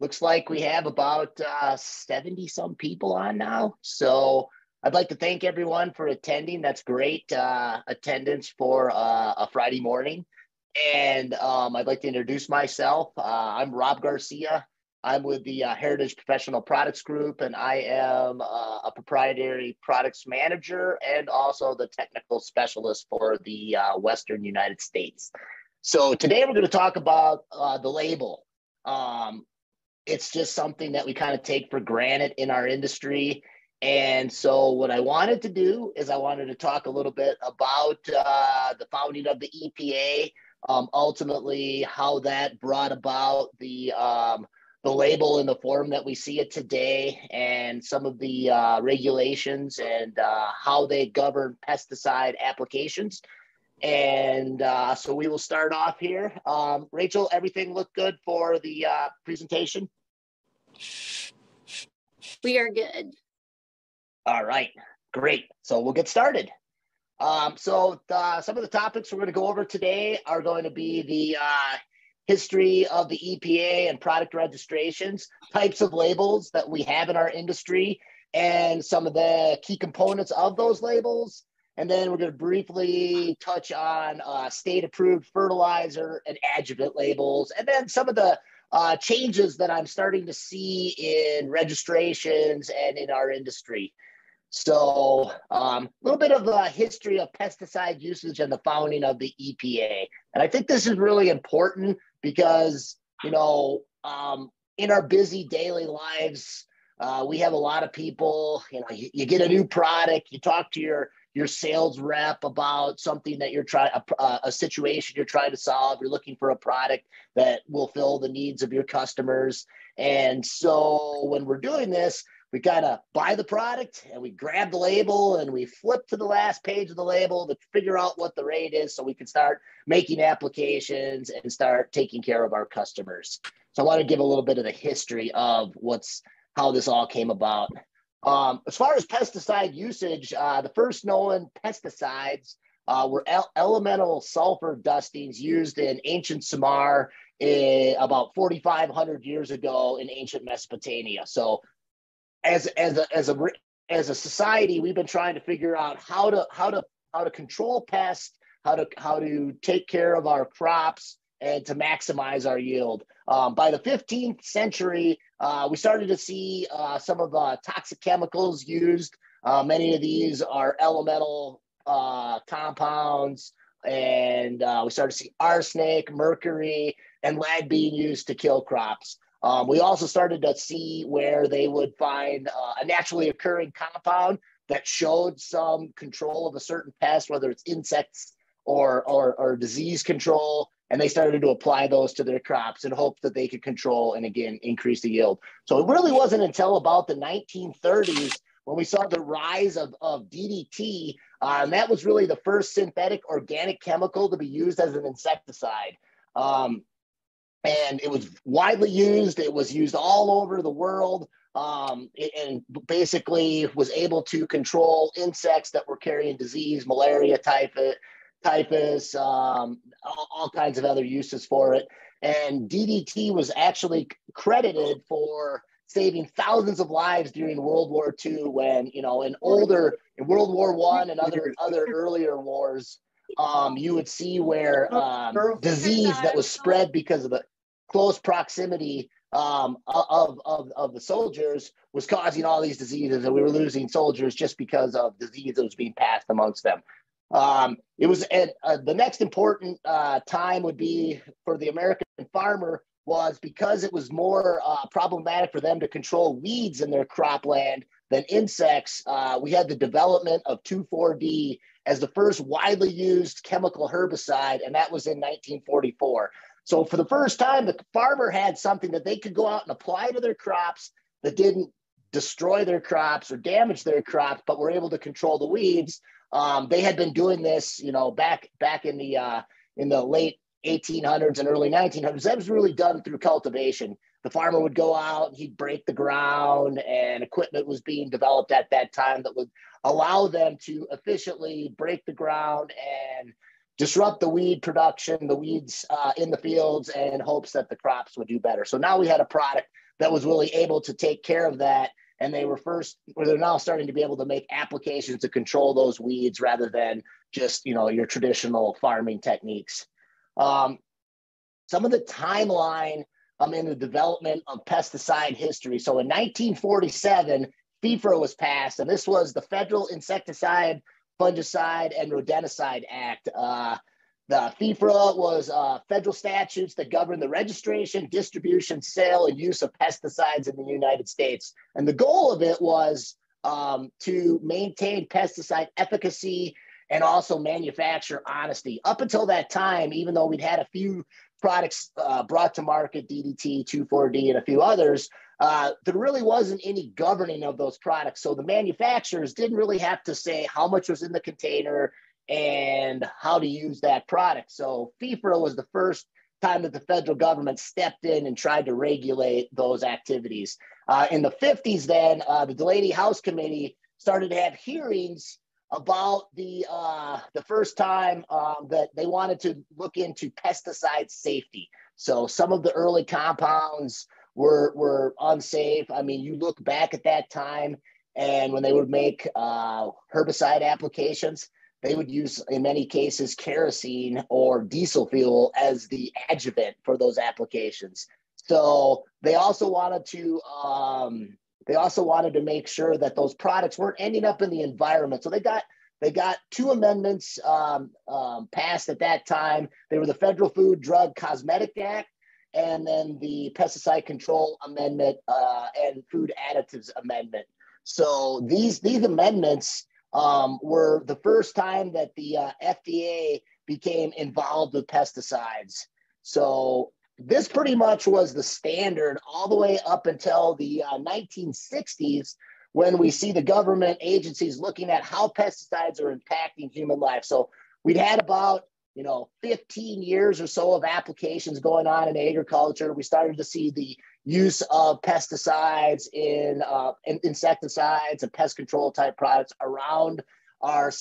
Looks like we have about 70 some people on now. So I'd like to thank everyone for attending. That's great attendance for a Friday morning. And I'd like to introduce myself. I'm Rob Garcia. I'm with the Heritage Professional Products Group, and I am a proprietary products manager and also the technical specialist for the Western United States. So today we're going to talk about the label. It's just something that we kind of take for granted in our industry. And so what I wanted to do is I wanted to talk a little bit about the founding of the EPA, ultimately how that brought about the label in the form that we see it today, and some of the regulations and how they govern pesticide applications. And so we will start off here. Rachel, everything looked good for the presentation? We are good. All right, great. So we'll get started. Some of the topics we're going to go over today are going to be the history of the EPA and product registrations, types of labels that we have in our industry, and some of the key components of those labels. And then we're going to briefly touch on state-approved fertilizer and adjuvant labels, and then some of the changes that I'm starting to see in registrations and in our industry. So a little bit of a history of pesticide usage and the founding of the EPA. And I think this is really important because, in our busy daily lives, we have a lot of people, you get a new product, you talk to your sales rep about something that you're trying, a situation you're trying to solve. You're looking for a product that will fill the needs of your customers. And so when we're doing this, we kind of buy the product and we grab the label and we flip to the last page of the label to figure out what the rate is so we can start making applications and start taking care of our customers. So I want to give a little bit of the history of how this all came about. As far as pesticide usage, the first known pesticides were elemental sulfur dustings used in ancient Sumer about 4,500 years ago in ancient Mesopotamia. So as a society, we've been trying to figure out how to control pests, how to take care of our crops, and to maximize our yield. By the 15th century, we started to see some of the toxic chemicals used. Many of these are elemental compounds, and we started to see arsenic, mercury, and lead being used to kill crops. We also started to see where they would find a naturally occurring compound that showed some control of a certain pest, whether it's insects or disease control, and they started to apply those to their crops in hopes that they could control and, again, increase the yield. So it really wasn't until about the 1930s when we saw the rise of DDT, and that was really the first synthetic organic chemical to be used as an insecticide. And it was widely used. It was used all over the world, and basically was able to control insects that were carrying disease, malaria, typhus, all kinds of other uses for it. And DDT was actually credited for saving thousands of lives during World War II when, in World War I and other earlier wars, you would see where disease that was spread because of the close proximity of the soldiers was causing all these diseases, and we were losing soldiers just because of disease that was being passed amongst them. It was the next important time would be for the American farmer was because it was more problematic for them to control weeds in their cropland than insects. We had the development of 2,4-D as the first widely used chemical herbicide, and that was in 1944. So for the first time, the farmer had something that they could go out and apply to their crops that didn't destroy their crops or damage their crops, but were able to control the weeds. They had been doing this, back in the late 1800s and early 1900s. That was really done through cultivation. The farmer would go out and he'd break the ground, and equipment was being developed at that time that would allow them to efficiently break the ground and disrupt the weed production, the weeds in the fields, and in hopes that the crops would do better. So now we had a product that was really able to take care of that. And they're now starting to be able to make applications to control those weeds rather than just, your traditional farming techniques. Some of the timeline in the development of pesticide history. So in 1947, FIFRA was passed, and this was the Federal Insecticide, Fungicide, and Rodenticide Act. The FIFRA was federal statutes that govern the registration, distribution, sale, and use of pesticides in the United States. And the goal of it was to maintain pesticide efficacy and also manufacturer honesty. Up until that time, even though we'd had a few products brought to market, DDT, 2,4-D, and a few others, there really wasn't any governing of those products. So the manufacturers didn't really have to say how much was in the container and how to use that product. So FIFRA was the first time that the federal government stepped in and tried to regulate those activities. In the 50s, then, the Delaney House Committee started to have hearings about the first time that they wanted to look into pesticide safety. So some of the early compounds were unsafe. I mean, you look back at that time, and when they would make herbicide applications, they would use, in many cases, kerosene or diesel fuel as the adjuvant for those applications. So they also wanted to make sure that those products weren't ending up in the environment. So they got two amendments passed at that time. They were the Federal Food, Drug, Cosmetic Act, and then the Pesticide Control Amendment and Food Additives Amendment. So these amendments were the first time that the FDA became involved with pesticides. So this pretty much was the standard all the way up until the 1960s, when we see the government agencies looking at how pesticides are impacting human life. So we'd had about 15 years or so of applications going on in agriculture. We started to see the use of pesticides in insecticides and pest control type products around our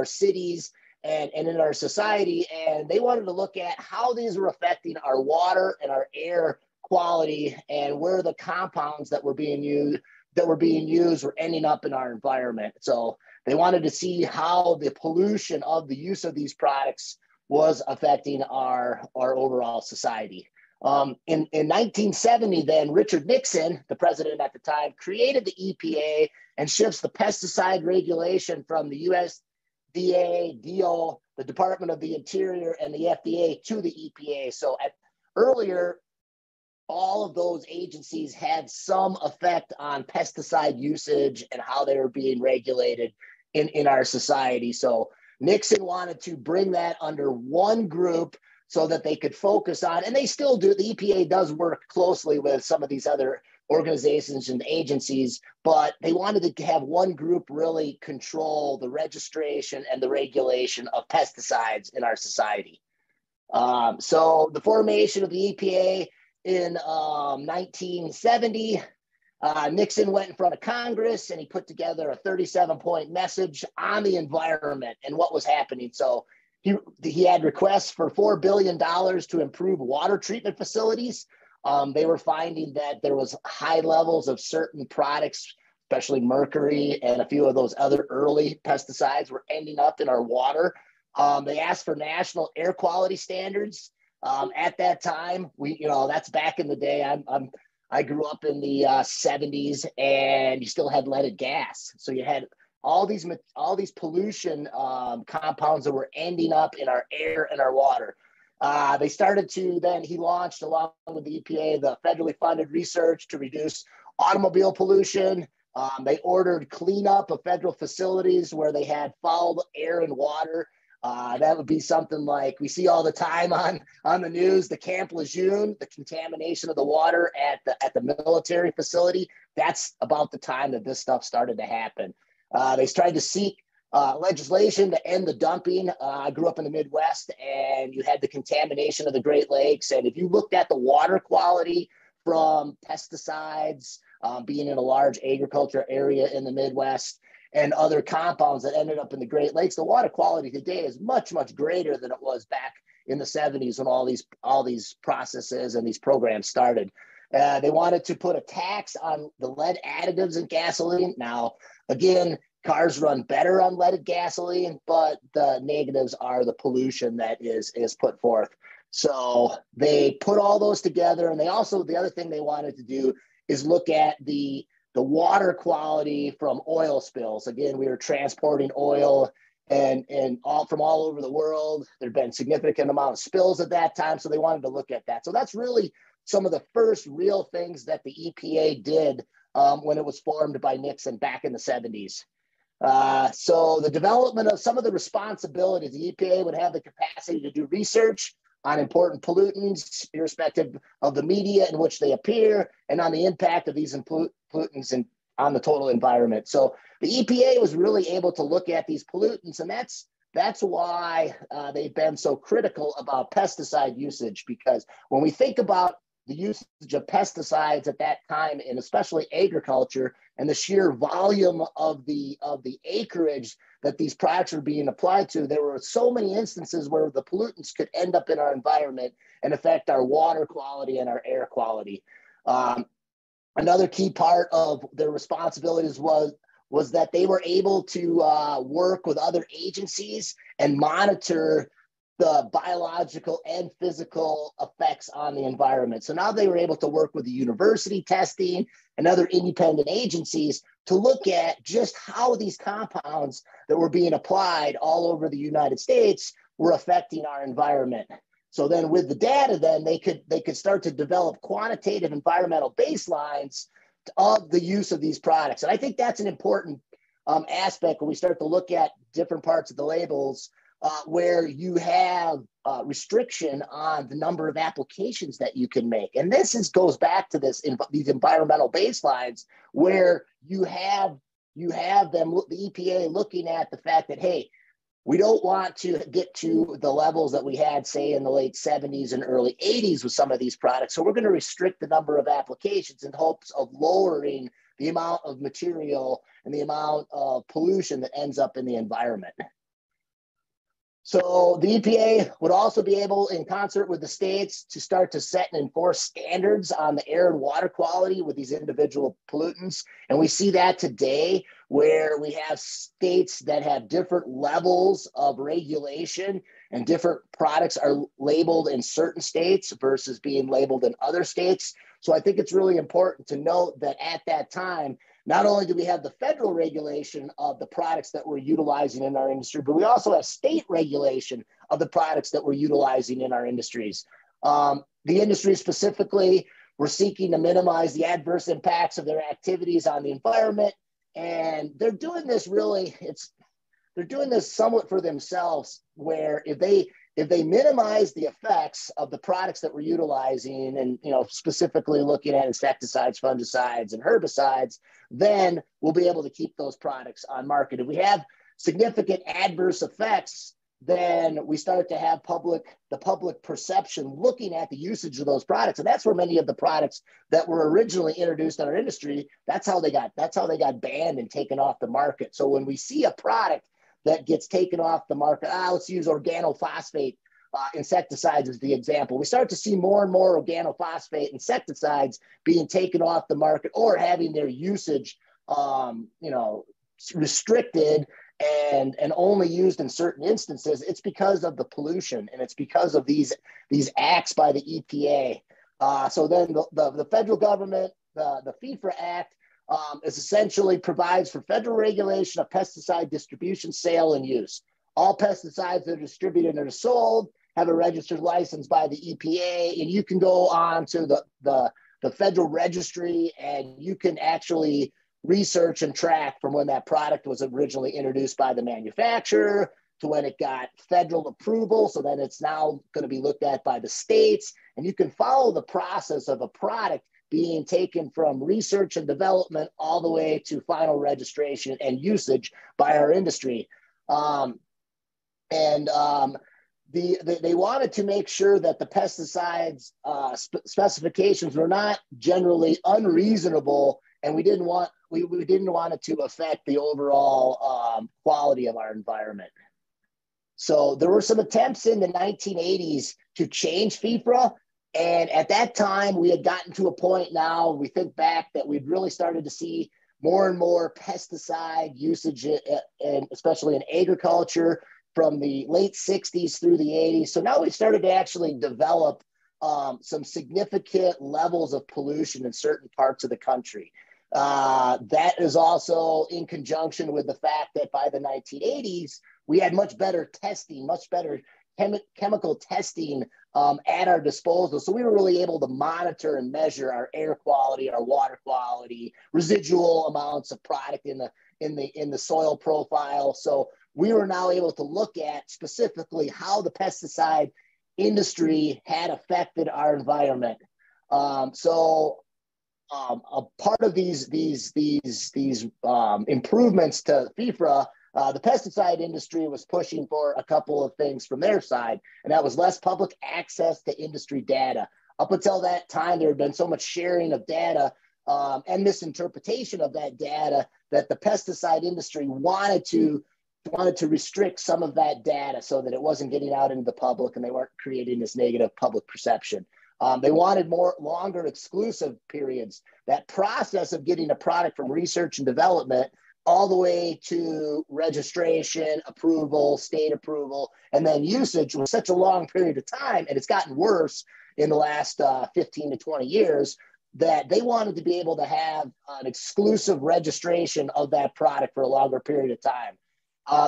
cities and in our society. And they wanted to look at how these were affecting our water and our air quality, and where the compounds that were being used were ending up in our environment. So they wanted to see how the pollution of the use of these products was affecting our overall society. In 1970, then, Richard Nixon, the president at the time, created the EPA and shifts the pesticide regulation from the USDA, DO, the Department of the Interior, and the FDA to the EPA. So earlier, all of those agencies had some effect on pesticide usage and how they were being regulated in our society. So Nixon wanted to bring that under one group so that they could focus on, and they still do, the EPA does work closely with some of these other organizations and agencies, but they wanted to have one group really control the registration and the regulation of pesticides in our society. So the formation of the EPA in 1970, Nixon went in front of Congress and he put together a 37-point message on the environment and what was happening. So he had requests for $4 billion to improve water treatment facilities. They were finding that there was high levels of certain products, especially mercury and a few of those other early pesticides, were ending up in our water. They asked for national air quality standards. At that time, that's back in the day. I grew up in the 70s, and you still had leaded gas. So you had all these pollution compounds that were ending up in our air and our water. They started to, then he launched, along with the EPA, the federally funded research to reduce automobile pollution. They ordered cleanup of federal facilities where they had foul air and water. That would be something like we see all the time on the news, the Camp Lejeune, the contamination of the water at the military facility. That's about the time that this stuff started to happen. They tried to seek legislation to end the dumping. I grew up in the Midwest, and you had the contamination of the Great Lakes. And if you looked at the water quality from pesticides, being in a large agriculture area in the Midwest, and other compounds that ended up in the Great Lakes, the water quality today is much, much greater than it was back in the 70s when all these processes and these programs started. They wanted to put a tax on the lead additives in gasoline. Now, again, cars run better on leaded gasoline, but the negatives are the pollution that is put forth. So they put all those together, and they also, the other thing they wanted to do is look at the water quality from oil spills. Again, we were transporting oil and all from all over the world. There'd been significant amount of spills at that time, so they wanted to look at that. So that's really some of the first real things that the EPA did when it was formed by Nixon back in the 70s. So the development of some of the responsibilities, the EPA would have the capacity to do research on important pollutants, irrespective of the media in which they appear, and on the impact of these pollutants on the total environment. So the EPA was really able to look at these pollutants, and that's why they've been so critical about pesticide usage, because when we think about the usage of pesticides at that time, and especially agriculture, and the sheer volume of the acreage that these products were being applied to, there were so many instances where the pollutants could end up in our environment and affect our water quality and our air quality. Another key part of their responsibilities was that they were able to work with other agencies and monitor the biological and physical effects on the environment. So now they were able to work with the university testing and other independent agencies to look at just how these compounds that were being applied all over the United States were affecting our environment. So then with the data, then they could start to develop quantitative environmental baselines of the use of these products. And I think that's an important aspect when we start to look at different parts of the labels, where you have restriction on the number of applications that you can make. And this goes back to these environmental baselines, where you have them, the EPA, looking at the fact that, hey, we don't want to get to the levels that we had, say, in the late 70s and early 80s with some of these products. So we're going to restrict the number of applications in hopes of lowering the amount of material and the amount of pollution that ends up in the environment. So the EPA would also be able, in concert with the states, to start to set and enforce standards on the air and water quality with these individual pollutants. And we see that today, where we have states that have different levels of regulation, and different products are labeled in certain states versus being labeled in other states. So I think it's really important to note that at that time, not only do we have the federal regulation of the products that we're utilizing in our industry, but we also have state regulation of the products that we're utilizing in our industries. The industry specifically, we're seeking to minimize the adverse impacts of their activities on the environment. And they're doing this they're doing this somewhat for themselves, where if they minimize the effects of the products that we're utilizing, and specifically looking at insecticides, fungicides, and herbicides, then we'll be able to keep those products on market. If we have significant adverse effects, then we start to have the public perception looking at the usage of those products. And that's where many of the products that were originally introduced in our industry, that's how they got banned and taken off the market. So when we see a product that gets taken off the market, let's use organophosphate insecticides as the example. We start to see more and more organophosphate insecticides being taken off the market, or having their usage, restricted and only used in certain instances. It's because of the pollution, and it's because of these acts by the EPA. So then the federal government, the FIFRA Act, is essentially provides for federal regulation of pesticide distribution, sale, and use. All pesticides that are distributed and are sold have a registered license by the EPA, and you can go on to the federal registry, and you can actually research and track from when that product was originally introduced by the manufacturer to when it got federal approval. So then it's now going to be looked at by the states, and you can follow the process of a product being taken from research and development all the way to final registration and usage by our industry. They wanted to make sure that the pesticides specifications were not generally unreasonable, and we we didn't want it to affect the overall quality of our environment. So there were some attempts in the 1980s to change FIFRA. And at that time, we had gotten to a point now, we think back, that we'd really started to see more and more pesticide usage, and especially in agriculture, from the late 60s through the 80s. So now we started to actually develop some significant levels of pollution in certain parts of the country. That is also in conjunction with the fact that by the 1980s, we had much better testing, much better chemical testing at our disposal. So we were really able to monitor and measure our air quality, our water quality, residual amounts of product in the soil profile. So we were now able to look at specifically how the pesticide industry had affected our environment. A part of these improvements to FIFRA, the pesticide industry was pushing for a couple of things from their side, and that was less public access to industry data. Up until that time, there had been so much sharing of data and misinterpretation of that data that the pesticide industry wanted to restrict some of that data so that it wasn't getting out into the public and they weren't creating this negative public perception. They wanted longer exclusive periods. That process of getting a product from research and development all the way to registration, approval, state approval, and then usage was such a long period of time, and it's gotten worse in the last 15 to 20 years, that they wanted to be able to have an exclusive registration of that product for a longer period of time.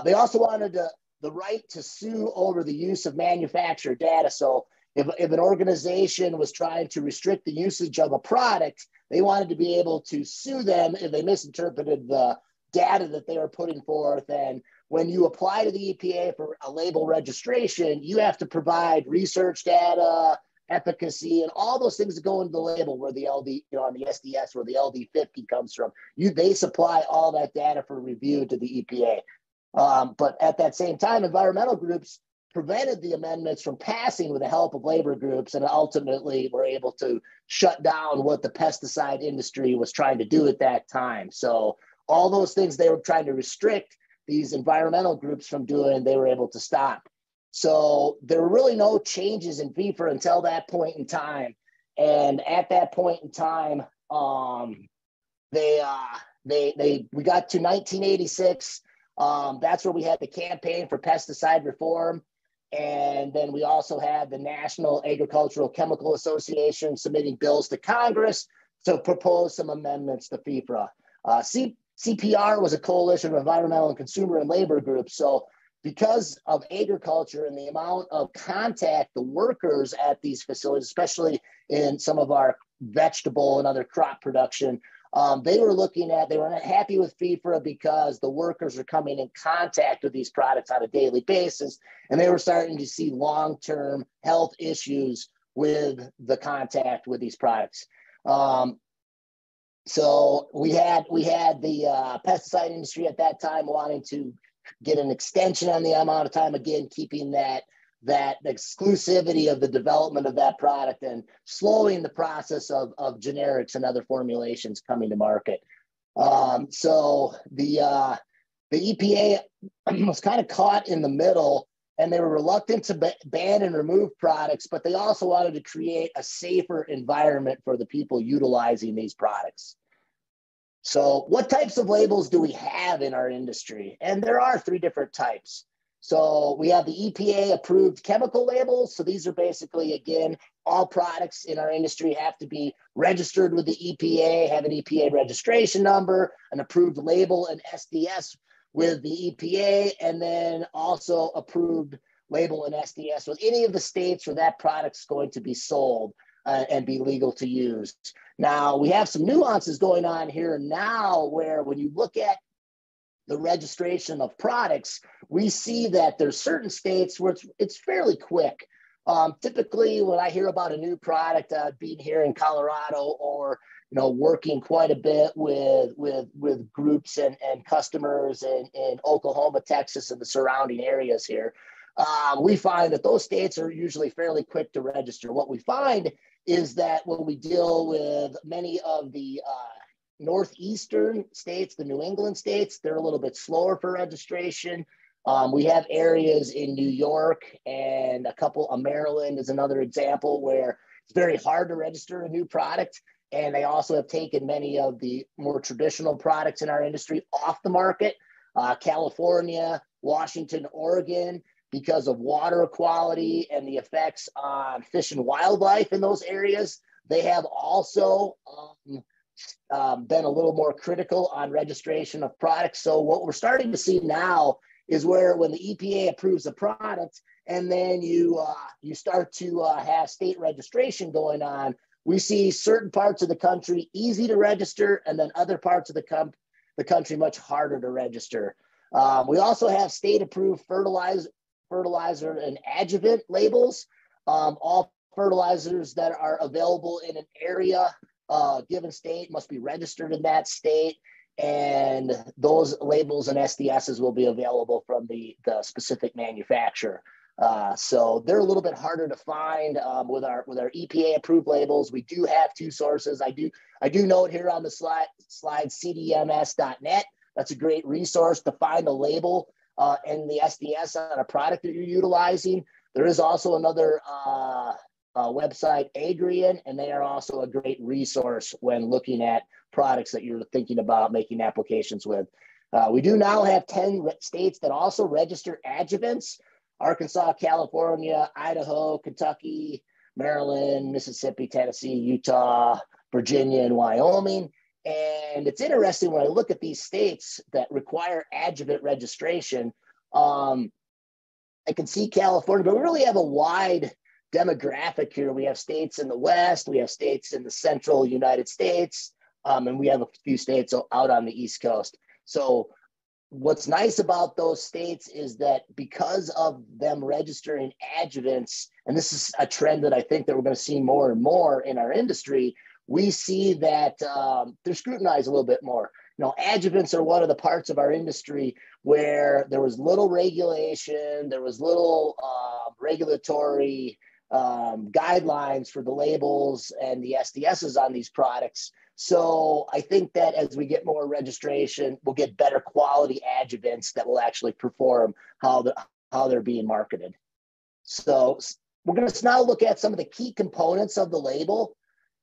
They also wanted the right to sue over the use of manufacturer data. So if an organization was trying to restrict the usage of a product, they wanted to be able to sue them if they misinterpreted the data that they were putting forth. And when you apply to the EPA for a label registration, you have to provide research data, efficacy, and all those things that go into the label, where the LD, on the SDS, where the LD50 comes from. They supply all that data for review to the EPA. But at that same time, environmental groups prevented the amendments from passing with the help of labor groups, and ultimately were able to shut down what the pesticide industry was trying to do at that time. So all those things they were trying to restrict these environmental groups from doing, they were able to stop. So there were really no changes in FIFRA until that point in time. And at that point in time, we got to 1986. That's where we had the campaign for pesticide reform. And then we also had the National Agricultural Chemical Association submitting bills to Congress to propose some amendments to FIFRA. CPR was a coalition of environmental and consumer and labor groups. So because of agriculture and the amount of contact the workers at these facilities, especially in some of our vegetable and other crop production, they were not happy with FIFRA because the workers are coming in contact with these products on a daily basis, and they were starting to see long-term health issues with the contact with these products. So we had the pesticide industry at that time wanting to get an extension on the amount of time, again, keeping that exclusivity of the development of that product and slowing the process of generics and other formulations coming to market. So the EPA was kind of caught in the middle, and they were reluctant to ban and remove products, but they also wanted to create a safer environment for the people utilizing these products. So what types of labels do we have in our industry? And there are 3 different types. So we have the EPA approved chemical labels. So these are basically, again, all products in our industry have to be registered with the EPA, have an EPA registration number, an approved label, and SDS with the EPA, and then also approved label and SDS with any of the states where that product's going to be sold and be legal to use. Now, we have some nuances going on here now, where when you look at the registration of products, we see that there's certain states where it's fairly quick. Typically, when I hear about a new product, being here in Colorado, or working quite a bit with groups and customers in Oklahoma, Texas, and the surrounding areas here, we find that those states are usually fairly quick to register. What we find is that when we deal with many of the northeastern states, the New England states, they're a little bit slower for registration. We have areas in New York and a couple of Maryland is another example where it's very hard to register a new product. And they also have taken many of the more traditional products in our industry off the market. California, Washington, Oregon, because of water quality and the effects on fish and wildlife in those areas, they have also been a little more critical on registration of products. So what we're starting to see now is where when the EPA approves a product and then you start to have state registration going on, we see certain parts of the country easy to register and then other parts of the country much harder to register. We also have state-approved fertilizer and adjuvant labels. All fertilizers that are available in an area, given state, must be registered in that state. And those labels and SDSs will be available from the specific manufacturer. So they're a little bit harder to find with our EPA approved labels. We do have two sources. I do note here on the slide cdms.net. That's a great resource to find the label and the SDS on a product that you're utilizing. There is also another website, Agrian, and they are also a great resource when looking at products that you're thinking about making applications with. We do now have 10 states that also register adjuvants: Arkansas, California, Idaho, Kentucky, Maryland, Mississippi, Tennessee, Utah, Virginia, and Wyoming. And it's interesting when I look at these states that require adjuvant registration, I can see California, but we really have a wide demographic here. We have states in the West, we have states in the central United States, and we have a few states out on the East Coast. So what's nice about those states is that because of them registering adjuvants, and this is a trend that I think that we're going to see more and more in our industry, we see that they're scrutinized a little bit more. You know, adjuvants are one of the parts of our industry where there was little regulation, there was little regulatory guidelines for the labels and the SDSs on these products. So I think that as we get more registration, we'll get better quality adjuvants that will actually perform how they're being marketed. So we're going to now look at some of the key components of the label.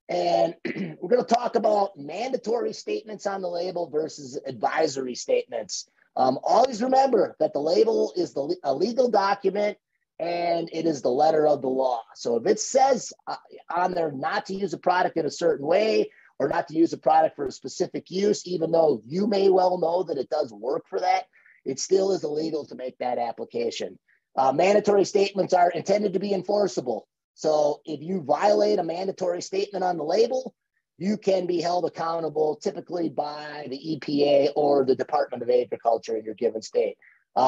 And we're going to talk about mandatory statements on the label versus advisory statements. Always remember that the label is a legal document and it is the letter of the law. So if it says on there not to use a product in a certain way or not to use a product for a specific use, even though you may well know that it does work for that, it still is illegal to make that application. Mandatory statements are intended to be enforceable. So if you violate a mandatory statement on the label, you can be held accountable typically by the EPA or the Department of Agriculture in your given state.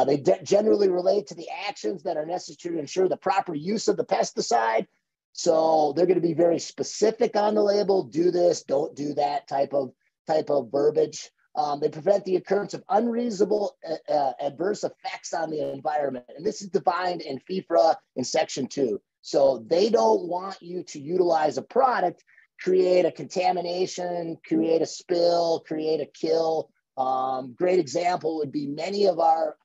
They generally relate to the actions that are necessary to ensure the proper use of the pesticide. So they're going to be very specific on the label. Do this, don't do that type of verbiage. They prevent the occurrence of unreasonable adverse effects on the environment. And this is defined in FIFRA in Section 2. So they don't want you to utilize a product, create a contamination, create a spill, create a kill. Great example would be many of our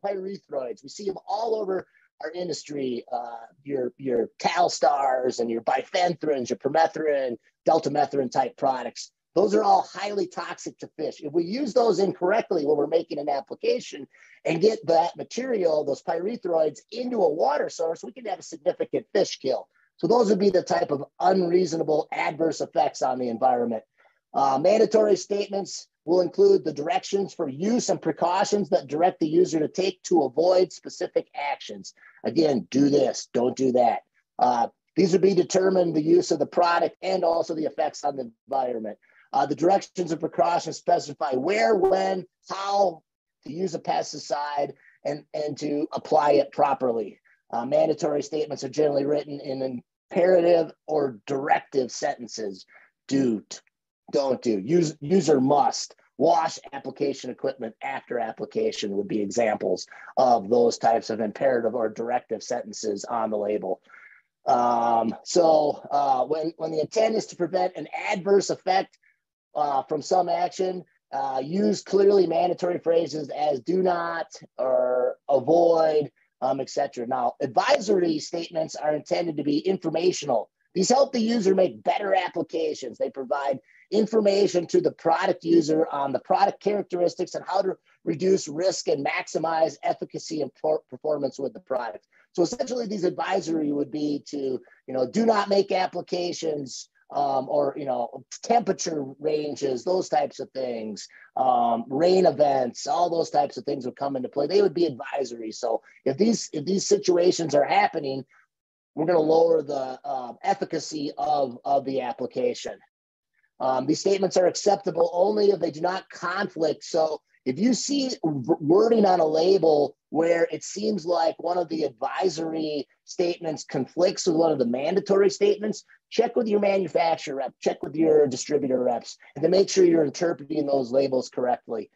pyrethroids. We see them all over our industry, your Talstars and your bifenthrins, your permethrin, deltamethrin type products. Those are all highly toxic to fish. If we use those incorrectly when we're making an application and get that material, those pyrethroids, into a water source, we can have a significant fish kill. So those would be the type of unreasonable adverse effects on the environment. Mandatory statements will include the directions for use and precautions that direct the user to take to avoid specific actions. Again, do this, don't do that. These would be determined the use of the product and also the effects on the environment. The directions and precautions specify where, when, how to use a pesticide and to apply it properly. Mandatory statements are generally written in imperative or directive sentences. Do, don't do, user must, wash application equipment after application would be examples of those types of imperative or directive sentences on the label. When the intent is to prevent an adverse effect from some action. Use clearly mandatory phrases as do not or avoid, etc. Now, advisory statements are intended to be informational. These help the user make better applications. They provide information to the product user on the product characteristics and how to reduce risk and maximize efficacy and performance with the product. So essentially, these advisory would be to, do not make applications or, temperature ranges, those types of things, rain events, all those types of things would come into play. They would be advisory. So if these situations are happening, we're going to lower the efficacy of the application. These statements are acceptable only if they do not conflict. So if you see wording on a label where it seems like one of the advisory statements conflicts with one of the mandatory statements, check with your manufacturer rep, check with your distributor reps, and to make sure you're interpreting those labels correctly.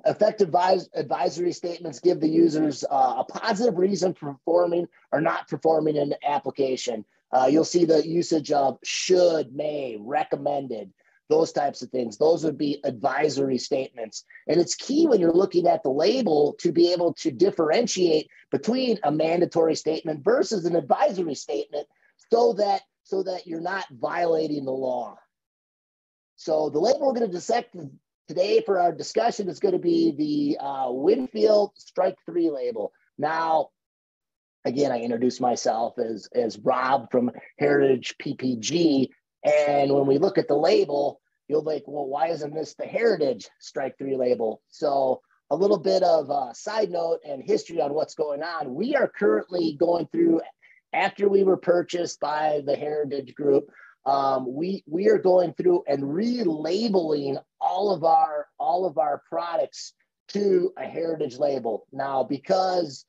Effective advisory statements give the users a positive reason for performing or not performing an application. You'll see the usage of should, may, recommended, those types of things. Those would be advisory statements. And it's key when you're looking at the label to be able to differentiate between a mandatory statement versus an advisory statement so that you're not violating the law. So the label we're going to dissect today for our discussion is going to be the Winfield Strike 3 label. Now, again, I introduced myself as Rob from Heritage PPG. And when we look at the label, you'll be like, well, why isn't this the Heritage Strike 3 label? So a little bit of a side note and history on what's going on. We are currently going through, after we were purchased by the Heritage Group, we are going through and relabeling all of our products to a Heritage label. Now, because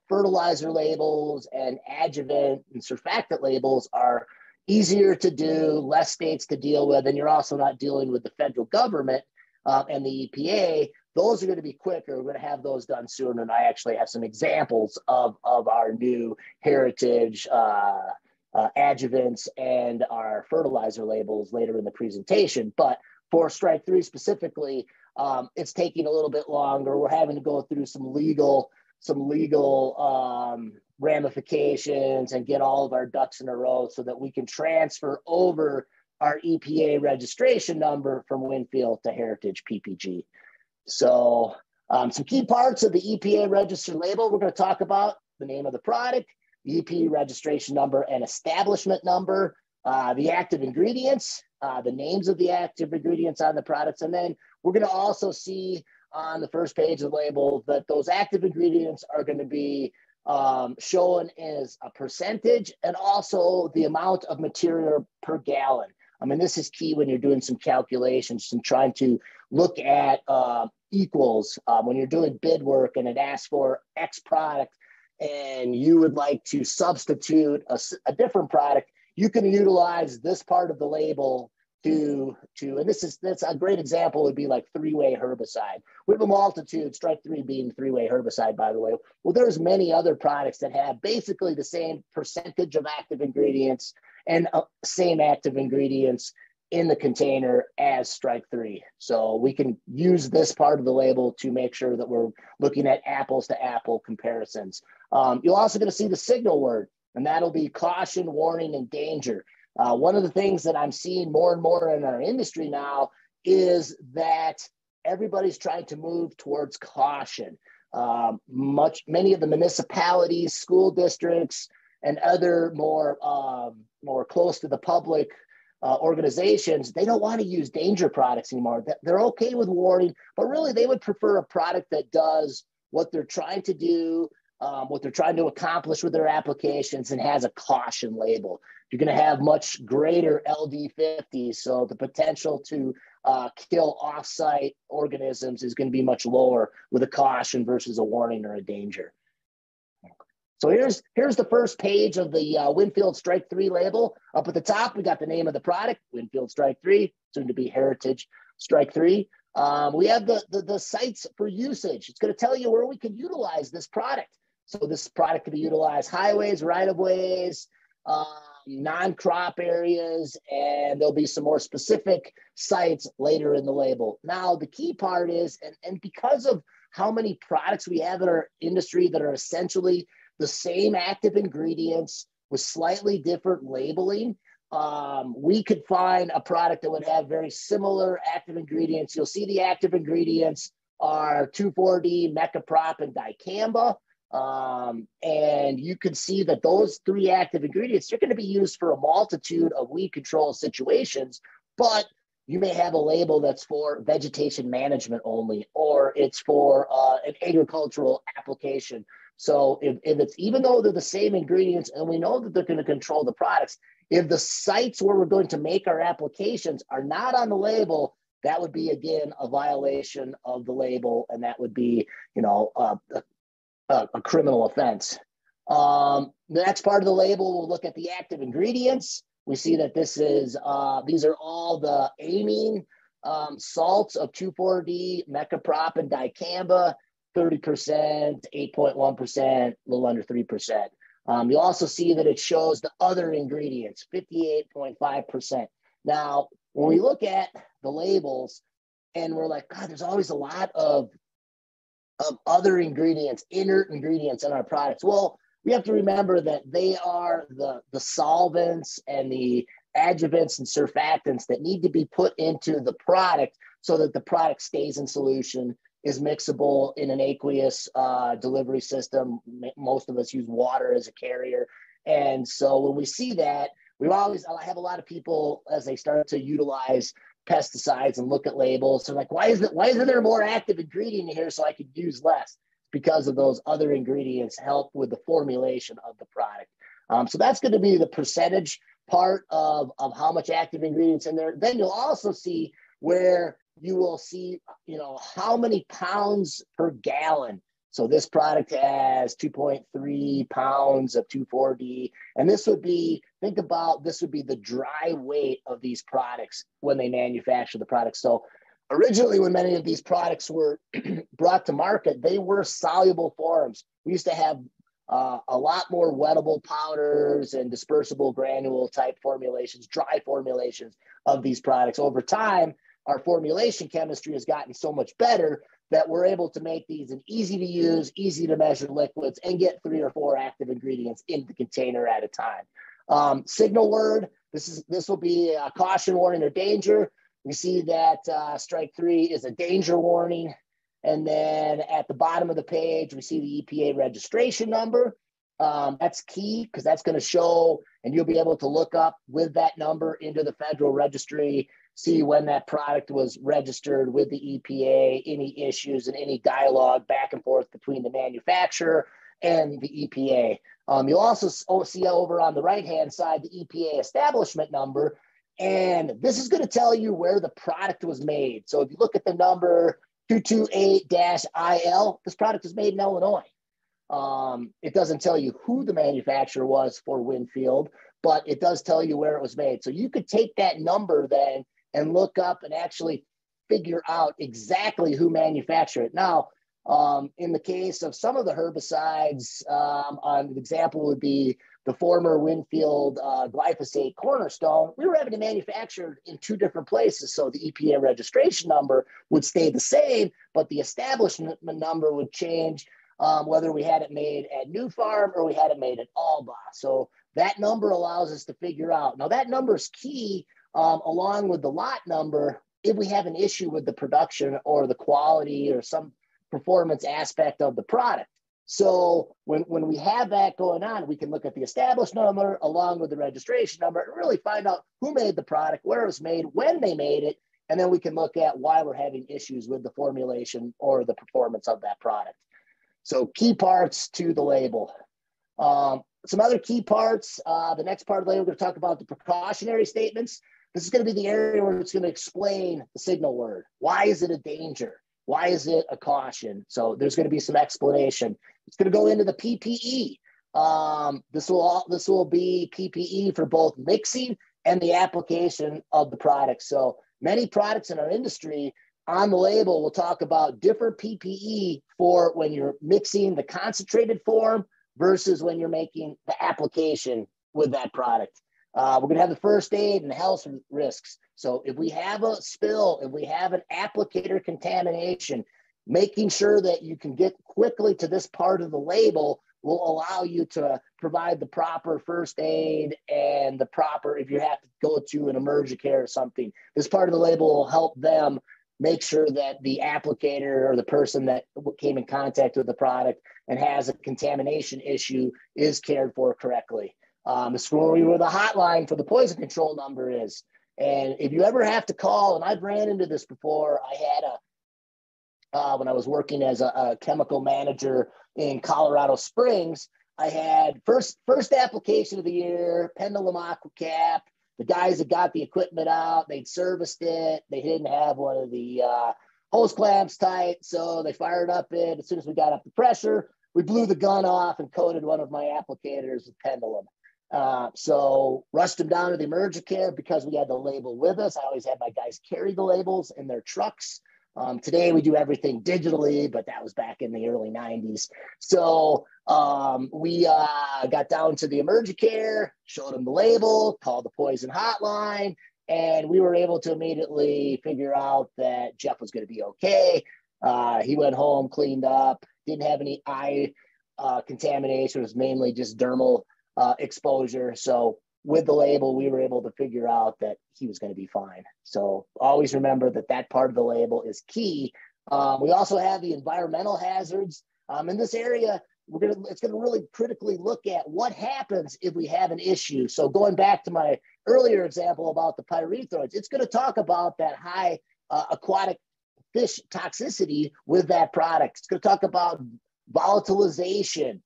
fertilizer labels and adjuvant and surfactant labels are easier to do, less states to deal with, and you're also not dealing with the federal government and the EPA, those are going to be quicker. We're going to have those done soon, and I actually have some examples of our new Heritage adjuvants and our fertilizer labels later in the presentation. But for Strike 3 specifically, it's taking a little bit longer. We're having to go through some legal ramifications and get all of our ducks in a row so that we can transfer over our EPA registration number from Winfield to Heritage PPG. So some key parts of the EPA registered label we're going to talk about: the name of the product, the EPA registration number and establishment number, the active ingredients, the names of the active ingredients on the products, and then we're going to also see on the first page of the label that those active ingredients are going to be shown as a percentage and also the amount of material per gallon. I mean, this is key when you're doing some calculations and trying to look at equals. When you're doing bid work and it asks for X product and you would like to substitute a different product, you can utilize this part of the label to and that's a great example would be like three-way herbicide. We have a multitude, Strike 3 being three-way herbicide, by the way. Well, there's many other products that have basically the same percentage of active ingredients and same active ingredients in the container as Strike 3. So we can use this part of the label to make sure that we're looking at apples to apple comparisons. You're also going to see the signal word, and that'll be caution, warning, and danger. One of the things that I'm seeing more and more in our industry now is that everybody's trying to move towards caution. Many of the municipalities, school districts, and other more close to the public organizations, they don't want to use danger products anymore. They're okay with warning, but really they would prefer a product that does what they're trying to do, what they're trying to accomplish with their applications, and has a caution label. You're going to have much greater LD50, so the potential to kill off-site organisms is going to be much lower with a caution versus a warning or a danger. So here's the first page of the Winfield Strike 3 label. Up at the top, we got the name of the product, Winfield Strike 3, soon to be Heritage Strike 3. We have the sites for usage. It's going to tell you where we can utilize this product. So this product can be utilized highways, right-of-ways, non-crop areas, and there'll be some more specific sites later in the label. Now, the key part is, and because of how many products we have in our industry that are essentially the same active ingredients with slightly different labeling, we could find a product that would have very similar active ingredients. You'll see the active ingredients are 2,4-D, mecaprop, and dicamba. And you can see that those three active ingredients are going to be used for a multitude of weed control situations, but you may have a label that's for vegetation management only, or it's for an agricultural application. So if it's, even though they're the same ingredients and we know that they're going to control the products, if the sites where we're going to make our applications are not on the label, that would be, again, a violation of the label, and that would be, a criminal offense. The next part of the label, we'll look at the active ingredients. We see that this is, these are all the amine salts of 2,4-D, mecaprop, and dicamba, 30%, 8.1%, a little under 3%. You'll also see that it shows the other ingredients, 58.5%. Now, when we look at the labels and we're like, God, there's always a lot of other ingredients, inert ingredients in our products. Well, we have to remember that they are the solvents and the adjuvants and surfactants that need to be put into the product so that the product stays in solution, is mixable in an aqueous delivery system. Most of us use water as a carrier. And so when we see that, I have a lot of people, as they start to utilize pesticides and look at labels, they're like, why isn't there more active ingredient in here so I could use less? Because of those other ingredients help with the formulation of the product. So that's going to be the percentage part of how much active ingredients in there. Then you'll also see where you will see, how many pounds per gallon. So this product has 2.3 pounds of 2,4-D. And this would be, this would be the dry weight of these products when they manufacture the product. So originally, when many of these products were brought to market, they were soluble forms. We used to have a lot more wettable powders and dispersible granule type formulations, dry formulations of these products. Over time, our formulation chemistry has gotten so much better that we're able to make these an easy to use, easy to measure liquids and get 3 or 4 active ingredients in the container at a time. Signal word, this will be a caution, warning, or danger. We see that strike 3 is a danger warning. And then at the bottom of the page, we see the EPA registration number. That's key because that's going to show, and you'll be able to look up with that number into the federal registry, see when that product was registered with the EPA, any issues and any dialogue back and forth between the manufacturer and the EPA. You'll also see over on the right-hand side the EPA establishment number, and this is going to tell you where the product was made. So if you look at the number 228-IL, this product was made in Illinois. It doesn't tell you who the manufacturer was for Winfield, but it does tell you where it was made. So you could take that number then and look up and actually figure out exactly who manufactured it. Now, in the case of some of the herbicides, an example would be the former Winfield glyphosate Cornerstone. We were having it manufactured in 2 different places, so the EPA registration number would stay the same, but the establishment number would change, whether we had it made at New Farm or we had it made at Alba. So that number allows us to figure out. Now, that number is key, along with the lot number, if we have an issue with the production or the quality or some performance aspect of the product. So when we have that going on, we can look at the established number along with the registration number and really find out who made the product, where it was made, when they made it, and then we can look at why we're having issues with the formulation or the performance of that product. So key parts to the label. Some other key parts, the next part of the label, we're going to talk about the precautionary statements. This is going to be the area where it's going to explain the signal word. Why is it a danger? Why is it a caution? So there's going to be some explanation. It's going to go into the PPE. This will be PPE for both mixing and the application of the product. So many products in our industry on the label will talk about different PPE for when you're mixing the concentrated form versus when you're making the application with that product. We're going to have the first aid and health risks. So if we have a spill, if we have an applicator contamination, making sure that you can get quickly to this part of the label will allow you to provide the proper first aid and the proper, if you have to go to an emergency care or something, this part of the label will help them make sure that the applicator or the person that came in contact with the product and has a contamination issue is cared for correctly. It's where the hotline for the poison control number is. And if you ever have to call, and I've ran into this before, I had when I was working as a chemical manager in Colorado Springs, I had first application of the year, Pendulum AquaCap. The guys that got the equipment out, they'd serviced it. They didn't have one of the hose clamps tight, so they fired up it. As soon as we got up the pressure, we blew the gun off and coated one of my applicators with Pendulum. So rushed them down to the emergency care because we had the label with us. I always had my guys carry the labels in their trucks. Today we do everything digitally, but that was back in the early 90s. So we got down to the emergency care, showed them the label, called the poison hotline, and we were able to immediately figure out that Jeff was going to be okay. He went home, cleaned up, didn't have any eye contamination. It was mainly just dermal exposure. So with the label, we were able to figure out that he was going to be fine. So always remember that that part of the label is key. We also have the environmental hazards. In this area, it's going to really critically look at what happens if we have an issue. So going back to my earlier example about the pyrethroids, it's going to talk about that high aquatic fish toxicity with that product. It's going to talk about volatilization.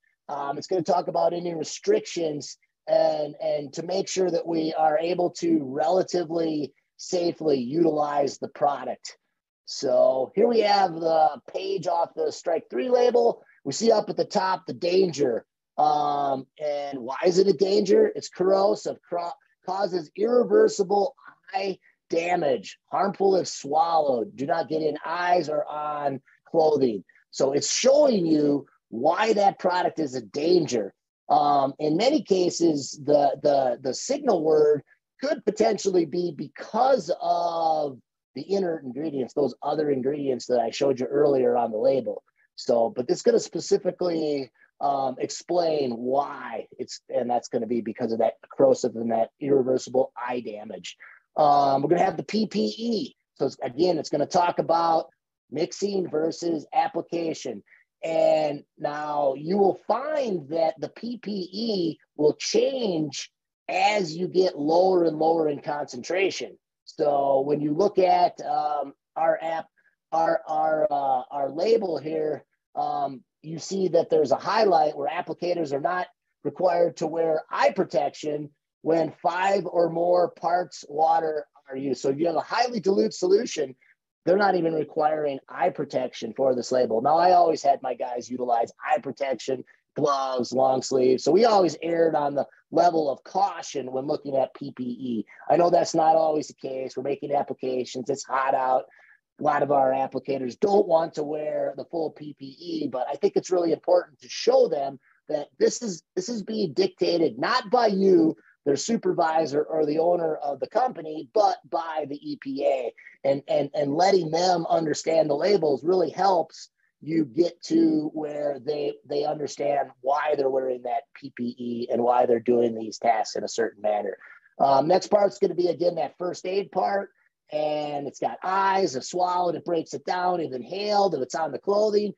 It's going to talk about any restrictions and to make sure that we are able to relatively safely utilize the product. So here we have the page off the strike 3 label. We see up at the top the danger. And why is it a danger? It's corrosive, causes irreversible eye damage, harmful if swallowed, do not get in eyes or on clothing. So it's showing you why that product is a danger. In many cases, the signal word could potentially be because of the inert ingredients, those other ingredients that I showed you earlier on the label. So, but it's going to specifically explain why and that's going to be because of that corrosive and that irreversible eye damage. We're going to have the PPE. So again, it's going to talk about mixing versus application. And now you will find that the PPE will change as you get lower and lower in concentration. So when you look at our label here, you see that there's a highlight where applicators are not required to wear eye protection when 5 or more parts water are used. So if you have a highly dilute solution, they're not even requiring eye protection for this label. Now, I always had my guys utilize eye protection, gloves, long sleeves. So we always erred on the level of caution when looking at PPE. I know that's not always the case. We're making applications. It's hot out. A lot of our applicators don't want to wear the full PPE, but I think it's really important to show them that this is being dictated not by you, their supervisor or the owner of the company, but by the EPA. And letting them understand the labels really helps you get to where they understand why they're wearing that PPE and why they're doing these tasks in a certain manner. Next part's going to be, again, that first aid part. And it's got eyes, if swallowed, it breaks it down, if inhaled, if it's on the clothing.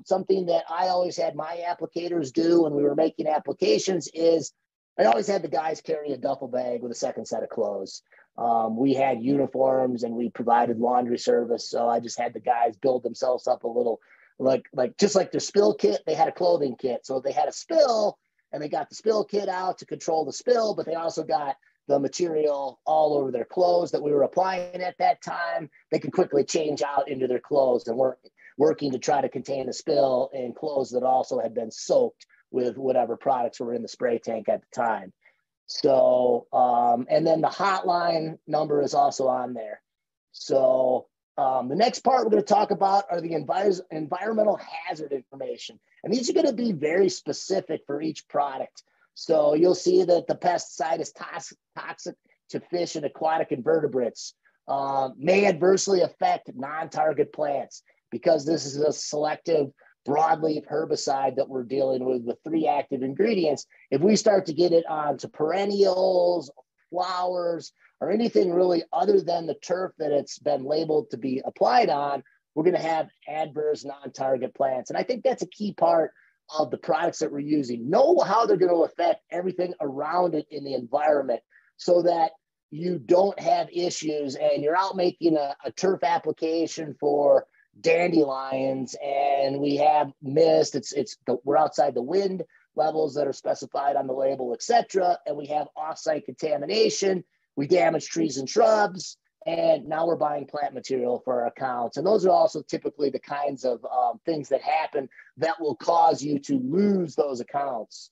Something that I always had my applicators do when we were making applications is I always had the guys carry a duffel bag with a second set of clothes. We had uniforms and we provided laundry service. So I just had the guys build themselves up a little, like just like their spill kit, they had a clothing kit. So they had a spill and they got the spill kit out to control the spill, but they also got the material all over their clothes that we were applying at that time. They could quickly change out into their clothes and working to try to contain the spill in clothes that also had been soaked with whatever products were in the spray tank at the time. So, and then the hotline number is also on there. So the next part we're going to talk about are the environmental hazard information. And these are going to be very specific for each product. So you'll see that the pesticide is toxic to fish and aquatic invertebrates, may adversely affect non-target plants because this is a selective broadleaf herbicide that we're dealing with 3 active ingredients. If we start to get it onto perennials, flowers, or anything really other than the turf that it's been labeled to be applied on, we're going to have adverse non-target plants. And I think that's a key part of the products that we're using. Know how they're going to affect everything around it in the environment so that you don't have issues and you're out making a turf application for dandelions and we have mist. We're outside the wind levels that are specified on the label, etc. And we have offsite contamination. We damage trees and shrubs. And now we're buying plant material for our accounts. And those are also typically the kinds of things that happen that will cause you to lose those accounts.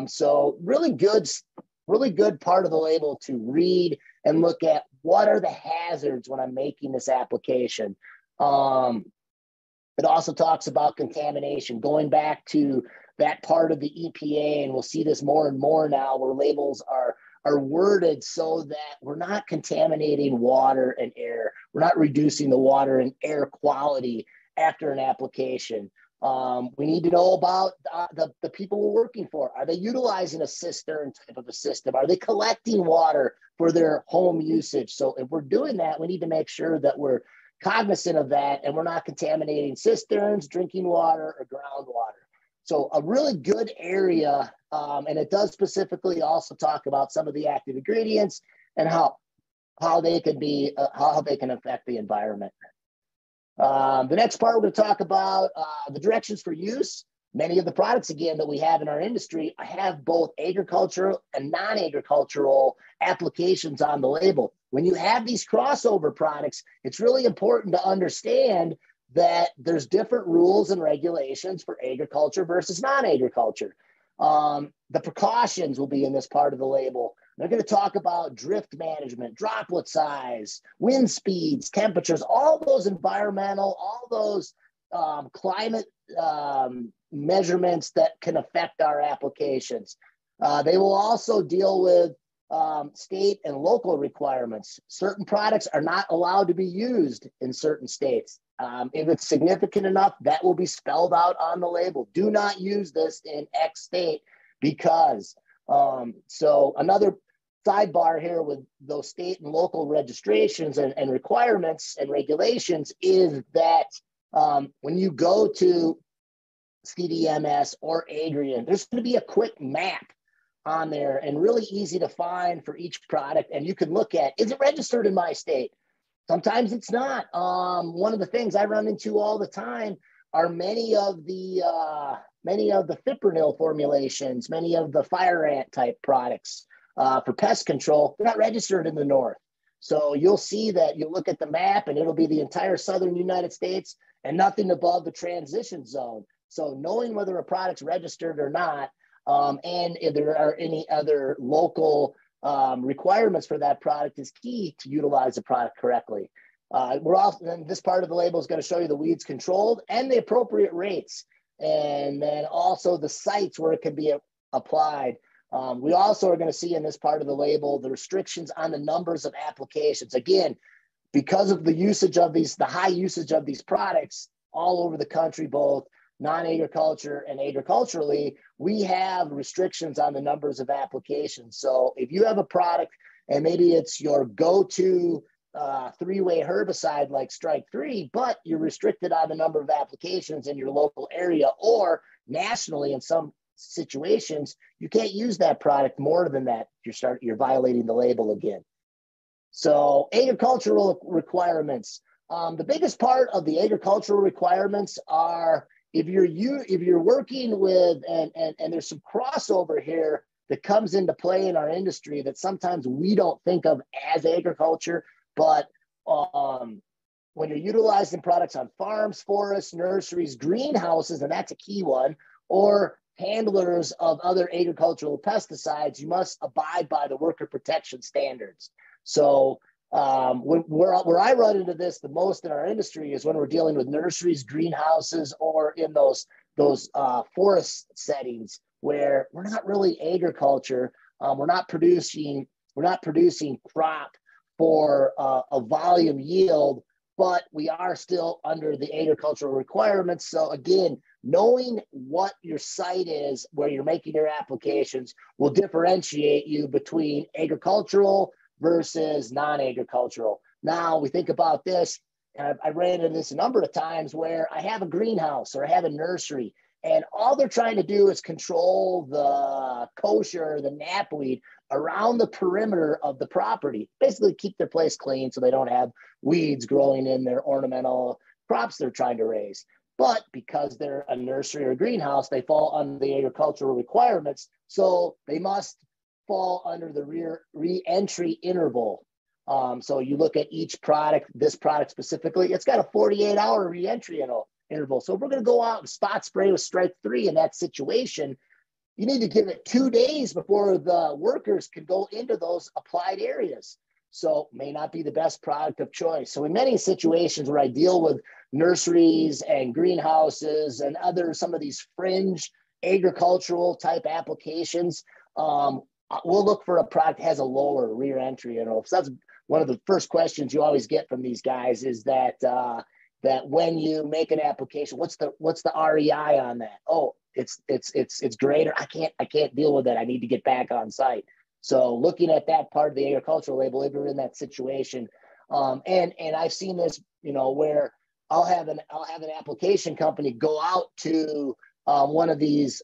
So really good part of the label to read and look at what are the hazards when I'm making this application. It also talks about contamination, going back to that part of the EPA, and we'll see this more and more now where labels are worded so that we're not contaminating water and air. We're not reducing the water and air quality after an application. We need to know about the people we're working for. Are they utilizing a cistern type of a system? Are they collecting water for their home usage? So if we're doing that, we need to make sure that we're cognizant of that and we're not contaminating cisterns, drinking water, or groundwater. So a really good area, and it does specifically also talk about some of the active ingredients and how they can affect the environment. The next part we're going to talk about the directions for use. Many of the products, again, that we have in our industry have both agricultural and non-agricultural applications on the label. When you have these crossover products, it's really important to understand that there's different rules and regulations for agriculture versus non-agriculture. The precautions will be in this part of the label. They're going to talk about drift management, droplet size, wind speeds, temperatures, all those environmental, all those climate measurements that can affect our applications. They will also deal with state and local requirements. Certain products are not allowed to be used in certain states. If it's significant enough, that will be spelled out on the label. Do not use this in X state because. So another sidebar here with those state and local registrations and requirements and regulations is that when you go to CDMS or Agrian, there's going to be a quick map on there and really easy to find for each product. And you can look at, is it registered in my state? Sometimes it's not. One of the things I run into all the time are many of the fipronil formulations, many of the fire ant type products for pest control. They're not registered in the north. So you'll see that you look at the map and it'll be the entire southern United States and nothing above the transition zone. So knowing whether a product's registered or not, and if there are any other local requirements for that product is key to utilize the product correctly. Then this part of the label is going to show you the weeds controlled and the appropriate rates, and then also the sites where it can be applied. We also are going to see in this part of the label the restrictions on the numbers of applications. Again, because of the usage of the high usage of these products all over the country, both non-agriculture and agriculturally, we have restrictions on the numbers of applications. So if you have a product and maybe it's your go-to three-way herbicide like Strike 3, but you're restricted on the number of applications in your local area or nationally in some situations, you can't use that product more than that. You're violating the label again. So agricultural requirements. The biggest part of the agricultural requirements are if you're working with, and there's some crossover here that comes into play in our industry that sometimes we don't think of as agriculture, but when you're utilizing products on farms, forests, nurseries, greenhouses, and that's a key one, or handlers of other agricultural pesticides, you must abide by the worker protection standards. So where I run into this the most in our industry is when we're dealing with nurseries, greenhouses, or in those forest settings where we're not really agriculture. We're not producing crop for a volume yield, but we are still under the agricultural requirements. So again, knowing what your site is where you're making your applications will differentiate you between agricultural versus non-agricultural. Now we think about this, and I ran into this a number of times where I have a greenhouse or I have a nursery, and all they're trying to do is control the kochia, the knapweed around the perimeter of the property, basically keep their place clean so they don't have weeds growing in their ornamental crops they're trying to raise. But because they're a nursery or a greenhouse, they fall under the agricultural requirements. So they must fall under the re-entry interval. So you look at each product, this product specifically, it's got a 48-hour re-entry interval. So if we're going to go out and spot spray with strike 3 in that situation, you need to give it 2 days before the workers can go into those applied areas. So may not be the best product of choice. So in many situations where I deal with nurseries and greenhouses and some of these fringe agricultural type applications, we'll look for a product that has a lower rear entry interval. So that's one of the first questions you always get from these guys is that that when you make an application, what's the REI on that? Oh, it's greater. I can't deal with that. I need to get back on site. So looking at that part of the agricultural label, if you're in that situation, and I've seen this, where I'll have an application company go out to one of these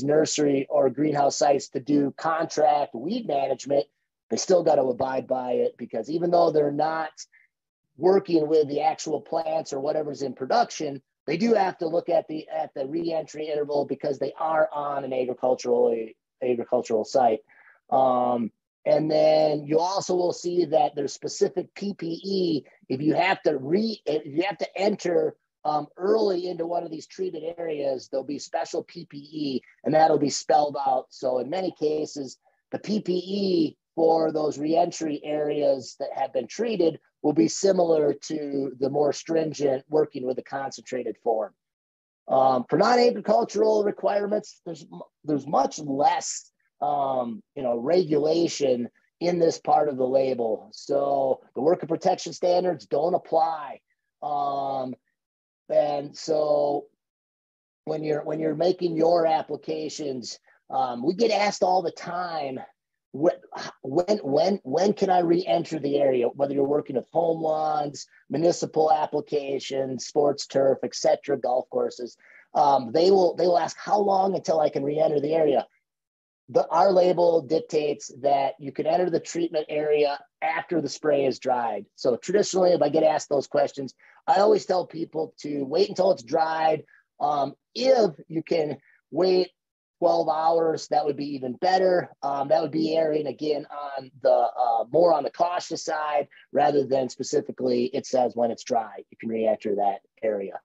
nursery or greenhouse sites to do contract weed management. They still got to abide by it, because even though they're not working with the actual plants or whatever's in production, they do have to look at the re-entry interval, because they are on an agricultural site. And then you also will see that there's specific PPE. If you have to enter early into one of these treated areas, there'll be special PPE, and that'll be spelled out. So in many cases, the PPE for those reentry areas that have been treated will be similar to the more stringent working with a concentrated form. For non-agricultural requirements, there's much less regulation in this part of the label. So the worker protection standards don't apply. And so when you're making your applications, we get asked all the time, when can I re-enter the area? Whether you're working with home lawns, municipal applications, sports turf, etc., golf courses, they will ask how long until I can re-enter the area. Our label dictates that you can enter the treatment area after the spray is dried. So traditionally, if I get asked those questions, I always tell people to wait until it's dried. If you can wait 12 hours, that would be even better. That would be erring again on the more on the cautious side, rather than specifically it says when it's dry, you can re-enter that area.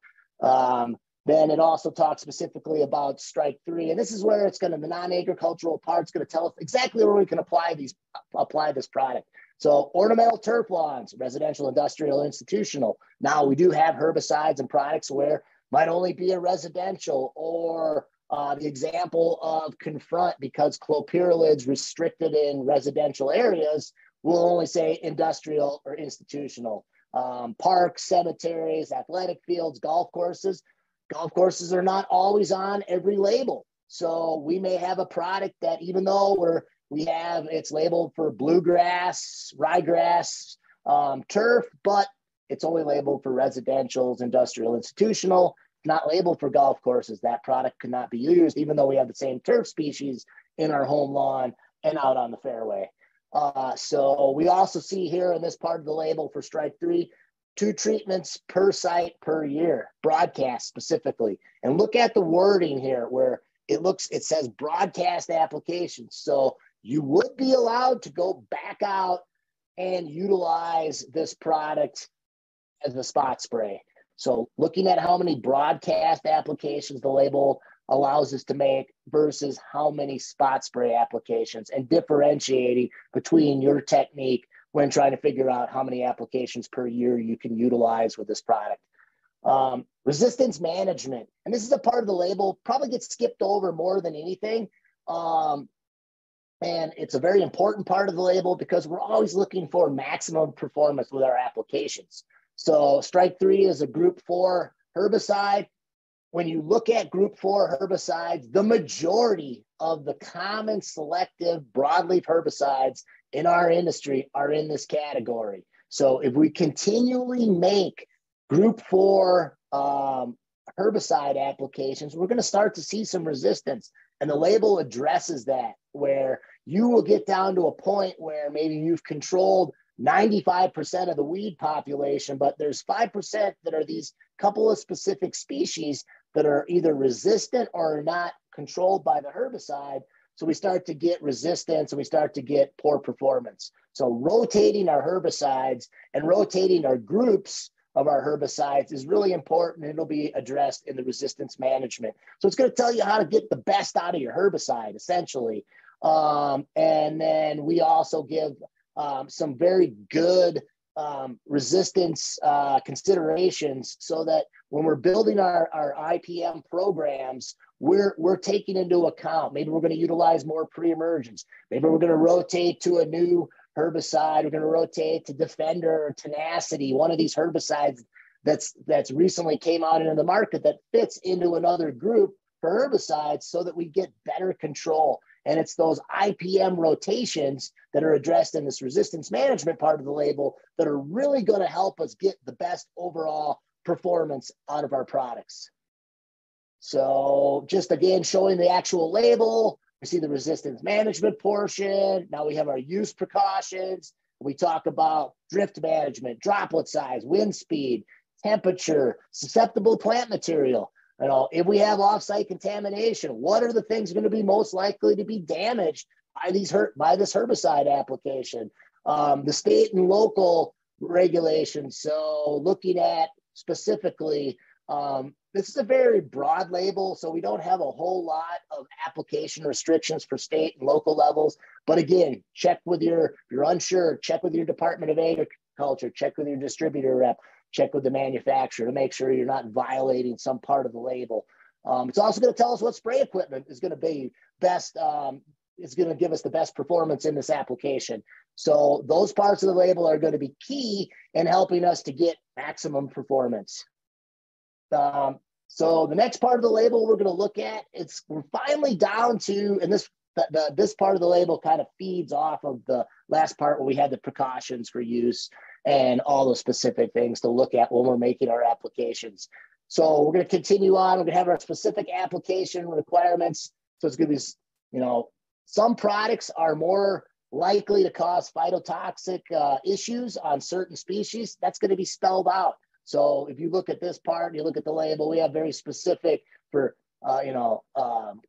Then it also talks specifically about strike 3, and this is where the non-agricultural part's going to tell us exactly where we can apply this product. So ornamental turf lawns, residential, industrial, institutional. Now we do have herbicides and products where might only be a residential, or the example of Confront, because clopyralid's restricted in residential areas, will only say industrial or institutional. Parks, cemeteries, athletic fields, golf courses. Golf courses are not always on every label. So we may have a product that, even though it's labeled for bluegrass, ryegrass, turf, but it's only labeled for residentials, industrial, institutional, not labeled for golf courses. That product could not be used, even though we have the same turf species in our home lawn and out on the fairway. So we also see here in this part of the label for strike 3, 2 treatments per site per year, broadcast specifically. And look at the wording here where it says broadcast applications. So you would be allowed to go back out and utilize this product as a spot spray. So looking at how many broadcast applications the label allows us to make versus how many spot spray applications, and differentiating between your technique when trying to figure out how many applications per year you can utilize with this product. Resistance management. And this is a part of the label, probably gets skipped over more than anything. And it's a very important part of the label because we're always looking for maximum performance with our applications. So Strike 3 is a group 4 herbicide. When you look at group 4 herbicides, the majority of the common selective broadleaf herbicides in our industry are in this category. So if we continually make group 4 herbicide applications, we're going to start to see some resistance. And the label addresses that, where you will get down to a point where maybe you've controlled 95% of the weed population, but there's 5% that are these couple of specific species that are either resistant or are not controlled by the herbicide. So we start to get resistance and we start to get poor performance. So rotating our herbicides and rotating our groups of our herbicides is really important. It'll be addressed in the resistance management. So it's going to tell you how to get the best out of your herbicide, essentially. And then we also give some very good resistance considerations so that when we're building our IPM programs, we're taking into account, maybe we're going to utilize more pre-emergence. Maybe we're going to rotate to a new herbicide. We're going to rotate to Defender or Tenacity, one of these herbicides that's recently came out into the market that fits into another group for herbicides so that we get better control. And it's those IPM rotations that are addressed in this resistance management part of the label that are really going to help us get the best overall performance out of our products. So just again, showing the actual label, we see the resistance management portion. Now we have our use precautions. We talk about drift management, droplet size, wind speed, temperature, susceptible plant material. You know, if we have off-site contamination, what are the things going to be most likely to be damaged by this herbicide application? The state and local regulations. So looking at specifically, this is a very broad label, so we don't have a whole lot of application restrictions for state and local levels. But again, check with if you're unsure, check with your Department of Agriculture, check with your distributor rep, check with the manufacturer to make sure you're not violating some part of the label. It's also going to tell us what spray equipment is going to be best, is going to give us the best performance in this application. So those parts of the label are going to be key in helping us to get maximum performance. So the next part of the label we're going to look at, we're finally down to, and this part of the label kind of feeds off of the last part where we had the precautions for use and all the specific things to look at when we're making our applications. So we're going to continue on. We're going to have our specific application requirements. So it's going to be, some products are more likely to cause phytotoxic issues on certain species. That's going to be spelled out. So if you look at this part, you look at the label, we have very specific for,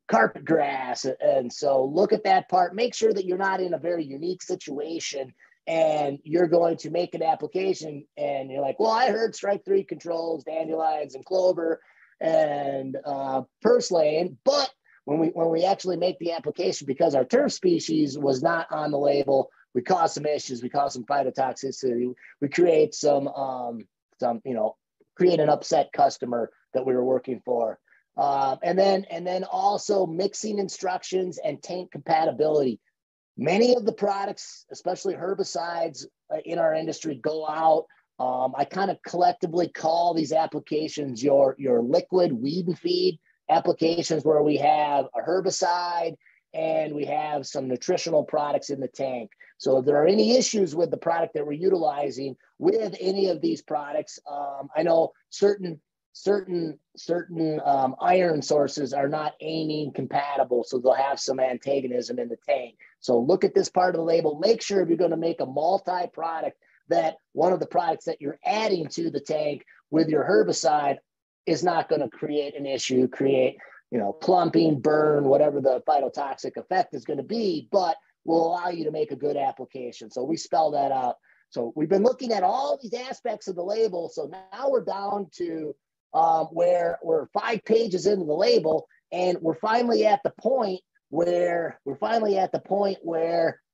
carpet grass. And so look at that part, make sure that you're not in a very unique situation and you're going to make an application and you're like, well, I heard Strike 3 controls dandelions and clover and purslane, but when we actually make the application, because our turf species was not on the label, we cause some issues, we cause some phytotoxicity, we create create an upset customer that we were working for. And then also mixing instructions and tank compatibility. Many of the products, especially herbicides in our industry, go out. I kind of collectively call these applications your liquid weed and feed applications, where we have a herbicide and we have some nutritional products in the tank. So if there are any issues with the product that we're utilizing with any of these products, I know certain iron sources are not amine compatible, so they'll have some antagonism in the tank. So look at this part of the label. Make sure if you're going to make a multi-product that one of the products that you're adding to the tank with your herbicide is not going to create an issue, clumping, burn, whatever the phytotoxic effect is going to be, but will allow you to make a good application. So we spell that out. So we've been looking at all these aspects of the label. So now we're down to where we're 5 pages into the label, and we're finally at the point where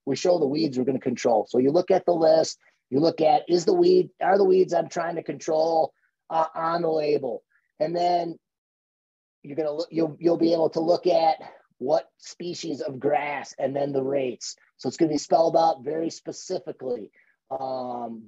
we show the weeds we're going to control. So you look at the list, you look at, are the weeds I'm trying to control on the label. And then you'll be able to look at what species of grass and then the rates. So it's going to be spelled out very specifically.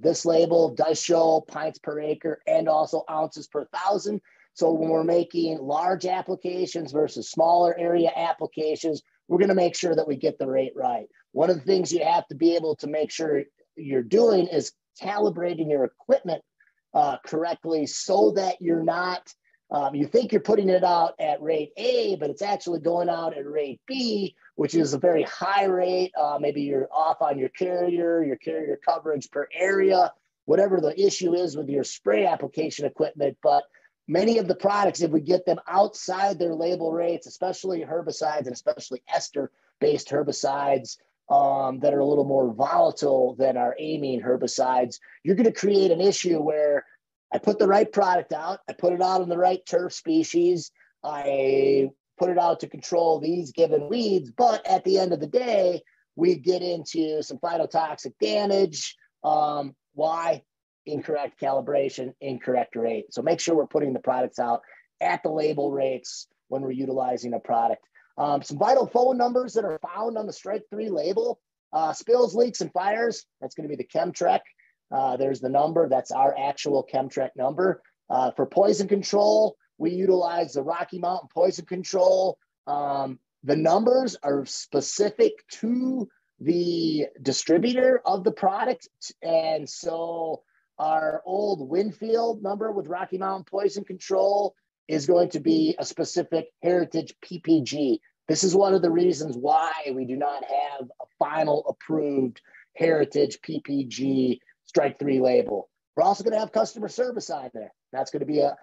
This label does show pints per acre and also ounces per thousand. So when we're making large applications versus smaller area applications, we're going to make sure that we get the rate right. One of the things you have to be able to make sure you're doing is calibrating your equipment correctly, so that you're not, you think you're putting it out at rate A, but it's actually going out at rate B, which is a very high rate. Maybe you're off on your carrier coverage per area, whatever the issue is with your spray application equipment. But many of the products, if we get them outside their label rates, especially herbicides and especially ester-based herbicides that are a little more volatile than our amine herbicides, you're going to create an issue where I put the right product out, I put it out on the right turf species, I put it out to control these given weeds, but at the end of the day, we get into some phytotoxic damage. Why? Incorrect calibration, incorrect rate. So make sure we're putting the products out at the label rates when we're utilizing a product. Some vital phone numbers that are found on the Strike 3 label: spills, leaks, and fires. That's going to be the Chemtrek. There's the number. That's our actual Chemtrek number. For poison control, we utilize the Rocky Mountain Poison Control. The numbers are specific to the distributor of the product. And so our old Winfield number with Rocky Mountain Poison Control is going to be a specific Heritage PPG. This is one of the reasons why we do not have a final approved Heritage PPG Strike 3 label. We're also going to have customer service on there. That's going to be a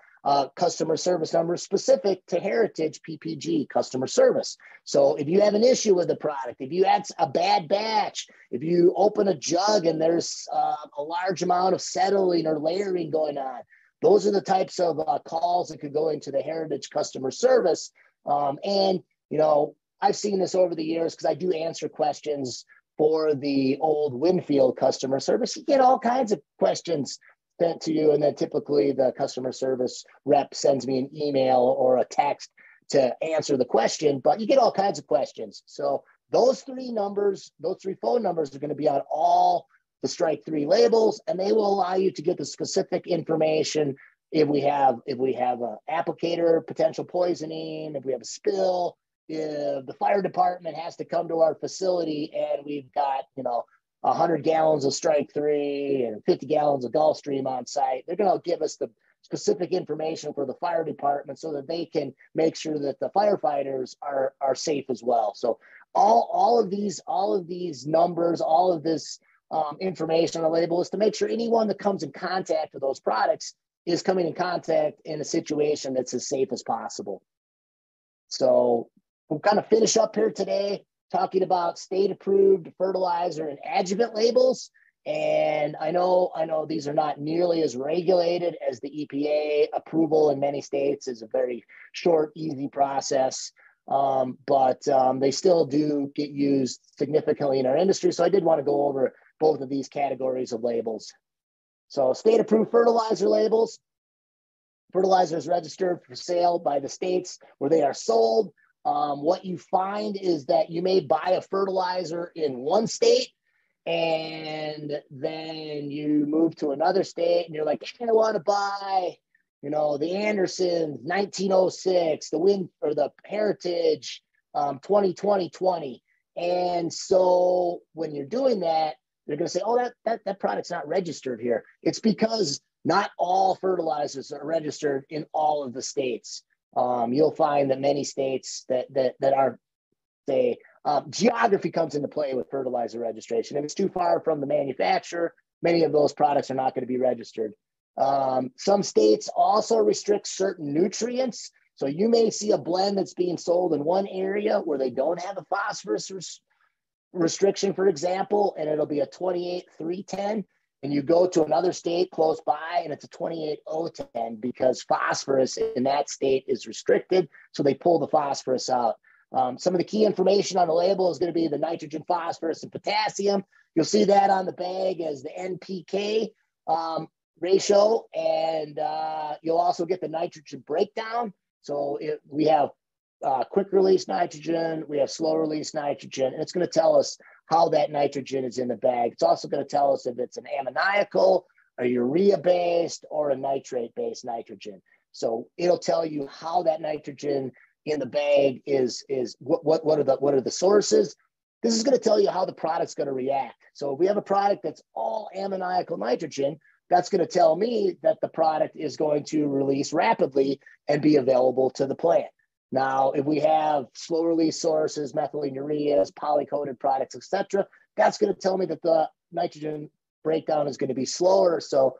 customer service number specific to Heritage PPG customer service. So if you have an issue with the product, if you had a bad batch, if you open a jug and there's a large amount of settling or layering going on, those are the types of calls that could go into the Heritage customer service. And, you know, I've seen this over the years because I do answer questions for the old Winfield customer service. You get all kinds of questions sent to you, and then typically the customer service rep sends me an email or a text to answer the question, but you get all kinds of questions. So those three numbers, those three phone numbers are going to be on all the Strike 3 labels, and they will allow you to get the specific information if we have an applicator potential poisoning, if we have a spill, if the fire department has to come to our facility and we've got, 100 gallons of Strike 3 and 50 gallons of Gulfstream on site. They're going to give us the specific information for the fire department so that they can make sure that the firefighters are safe as well. So all of these numbers, all of this information on the label is to make sure anyone that comes in contact with those products is coming in contact in a situation that's as safe as possible. So we'll kind of finish up here today talking about state-approved fertilizer and adjuvant labels. And I know these are not nearly as regulated as the EPA approval in many states. Is a very short, easy process, but they still do get used significantly in our industry. So I did want to go over both of these categories of labels. So state-approved fertilizer labels. Fertilizer is registered for sale by the states where they are sold. What you find is that you may buy a fertilizer in one state and then you move to another state and you're like, hey, I want to buy, the Anderson 1906, the Heritage 2020. And so when you're doing that, they're going to say, oh, that product's not registered here. It's because not all fertilizers are registered in all of the states. You'll find that many states that are, say, geography comes into play with fertilizer registration. If it's too far from the manufacturer, many of those products are not going to be registered. Some states also restrict certain nutrients. So you may see a blend that's being sold in one area where they don't have a phosphorus restriction, for example, and it'll be a 28-310. And you go to another state close by and it's a 28-010 because phosphorus in that state is restricted. So they pull the phosphorus out. Some of the key information on the label is going to be the nitrogen, phosphorus, and potassium. You'll see that on the bag as the NPK. ratio, and you'll also get the nitrogen breakdown. So we have quick release nitrogen, we have slow release nitrogen, and it's going to tell us how that nitrogen is in the bag. It's also going to tell us if it's an ammoniacal, a urea-based, or a nitrate-based nitrogen. So it'll tell you how that nitrogen in the bag is what are the sources. This is going to tell you how the product's going to react. So if we have a product that's all ammoniacal nitrogen, that's going to tell me that the product is going to release rapidly and be available to the plant. Now, if we have slow release sources, methylene ureas, polycoated products, etc., that's going to tell me that the nitrogen breakdown is going to be slower. So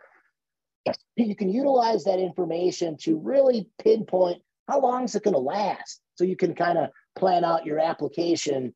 you can utilize that information to really pinpoint how long is it going to last. So you can kind of plan out your application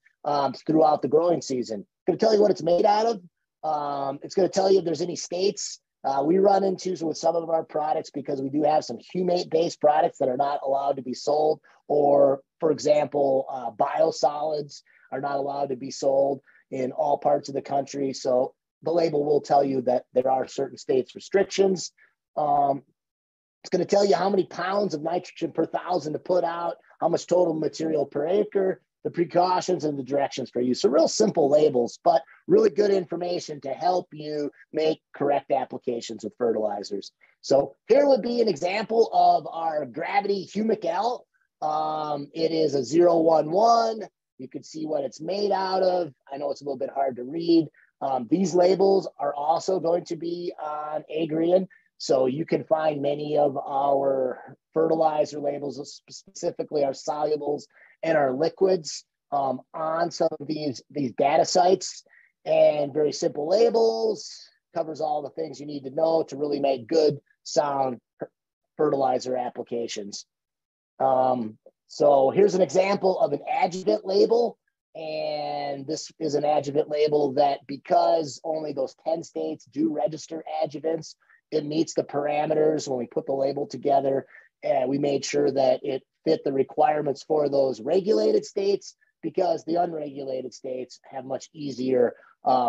throughout the growing season. It's going to tell you what it's made out of. It's going to tell you if there's any states we run into with some of our products, because we do have some humate-based products that are not allowed to be sold, or, for example, biosolids are not allowed to be sold in all parts of the country. So the label will tell you that there are certain states restrictions. It's going to tell you how many pounds of nitrogen per thousand to put out, how much total material per acre, the precautions and the directions for use. So real simple labels, but really good information to help you make correct applications with fertilizers. So here would be an example of our Gravity Humic L. It is a 011. You can see what it's made out of. I know it's a little bit hard to read. These labels are also going to be on Agrion. So you can find many of our fertilizer labels, specifically our solubles and our liquids, on some of these data sites. And very simple labels, covers all the things you need to know to really make good, sound fertilizer applications. So here's an example of an adjuvant label. And this is an adjuvant label that, because only those 10 states do register adjuvants, it meets the parameters when we put the label together. And we made sure that it fit the requirements for those regulated states, because the unregulated states have much easier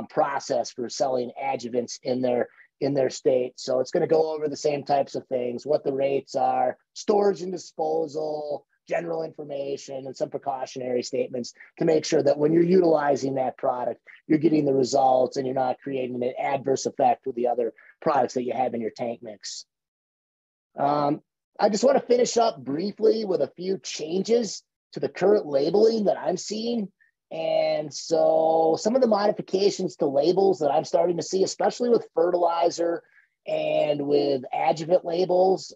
process for selling adjuvants in their state. So it's going to go over the same types of things, what the rates are, storage and disposal, general information, and some precautionary statements to make sure that when you're utilizing that product, you're getting the results and you're not creating an adverse effect with the other products that you have in your tank mix. I just want to finish up briefly with a few changes to the current labeling that I'm seeing. And so some of the modifications to labels that I'm starting to see, especially with fertilizer and with adjuvant labels,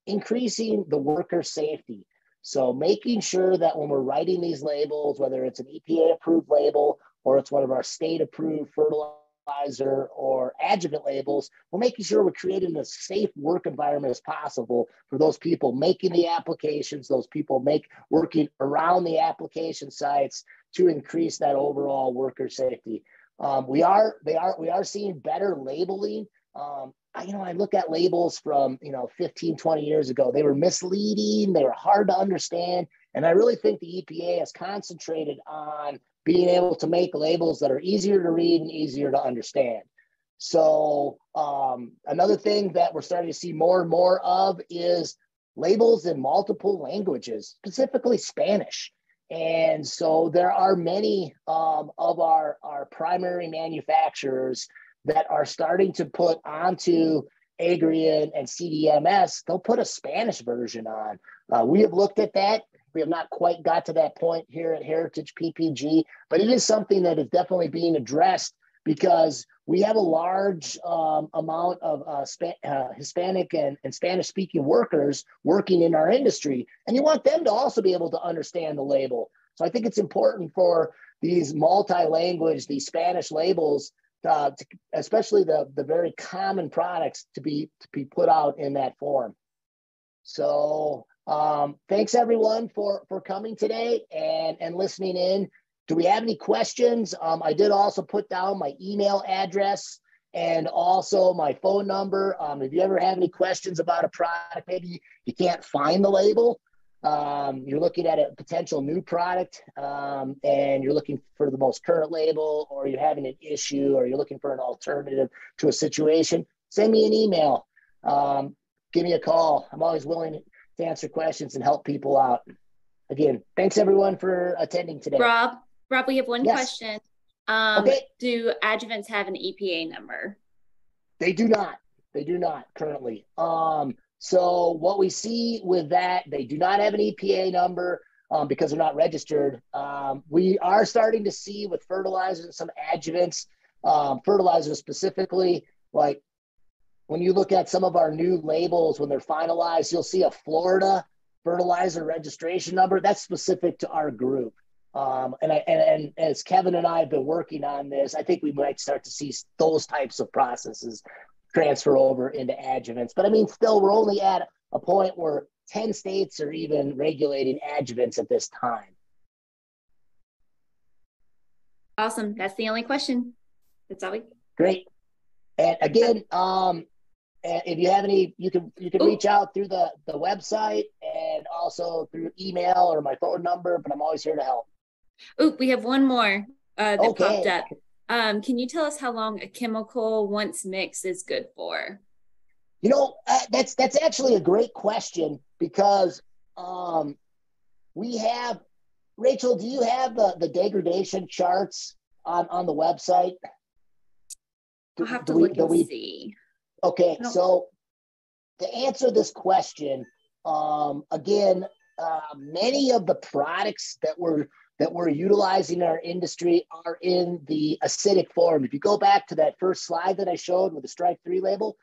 increasing the worker safety. So making sure that when we're writing these labels, whether it's an EPA approved label or it's one of our state approved fertilizer or adjuvant labels, we're making sure we're creating as safe work environment as possible for those people making the applications, those people working around the application sites to increase that overall worker safety. We are seeing better labeling. I look at labels from 15, 20 years ago. They were misleading, they were hard to understand. And I really think the EPA has concentrated on being able to make labels that are easier to read and easier to understand. So another thing that we're starting to see more and more of is labels in multiple languages, specifically Spanish. And so there are many of our primary manufacturers that are starting to put onto Agrion and CDMS. They'll put a Spanish version on. We have looked at that. We have not quite got to that point here at Heritage PPG, but it is something that is definitely being addressed, because we have a large amount of Hispanic and Spanish-speaking workers working in our industry, and you want them to also be able to understand the label. So I think it's important for these multi-language, these Spanish labels, especially the very common products, to be put out in that form. So thanks everyone for coming today and listening in. Do we have any questions? I did also put down my email address and also my phone number. If you ever have any questions about a product, maybe you can't find the label, you're looking at a potential new product, and you're looking for the most current label, or you're having an issue, or you're looking for an alternative to a situation, send me an email. Give me a call. I'm always willing to answer questions and help people out. Again, thanks everyone for attending today. Rob, we have one Yes. question. Okay. Do adjuvants have an EPA number? They do not. They do not currently. So what we see with that, they do not have an EPA number because they're not registered. We are starting to see with fertilizers and some adjuvants, fertilizers specifically, like when you look at some of our new labels when they're finalized, you'll see a Florida fertilizer registration number. That's specific to our group. And as Kevin and I have been working on this, I think we might start to see those types of processes transfer over into adjuvants. But I mean, still, we're only at a point where 10 states are even regulating adjuvants at this time. Awesome. That's the only question. That's all we. Great. And again, if you have any, you can reach out through the website and also through email or my phone number, but I'm always here to help. Oh, we have one more that Okay. popped up. Can you tell us how long a chemical once mixed is good for? You know, that's actually a great question because we have, Rachel, do you have the degradation charts on the website? I'll have to look and see. Okay, so to answer this question, again, many of the products that we're utilizing in our industry are in the acidic form. If you go back to that first slide that I showed with the strike 3 label,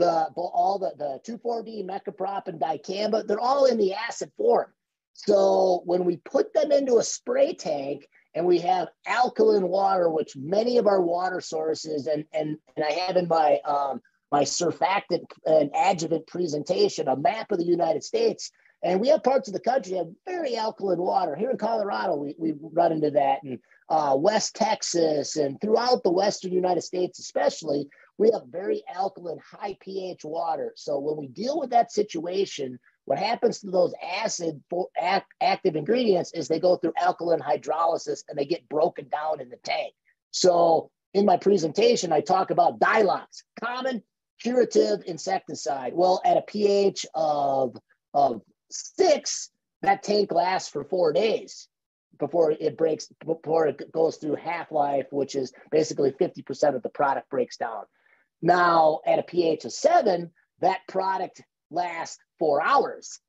all the 2,4-D, meccaprop, and dicamba, they're all in the acid form. So when we put them into a spray tank and we have alkaline water, which many of our water sources, and I have in my my surfactant and adjuvant presentation, a map of the United States. And we have parts of the country that have very alkaline water. Here in Colorado, we run into that. And West Texas and throughout the Western United States especially, we have very alkaline, high pH water. So when we deal with that situation, what happens to those active ingredients is they go through alkaline hydrolysis and they get broken down in the tank. So in my presentation, I talk about Dilox, common curative insecticide. Well, at a pH of 6, that tank lasts for 4 days before it goes through half-life, which is basically 50% of the product breaks down. Now, at a pH of 7, that product lasts 4 hours.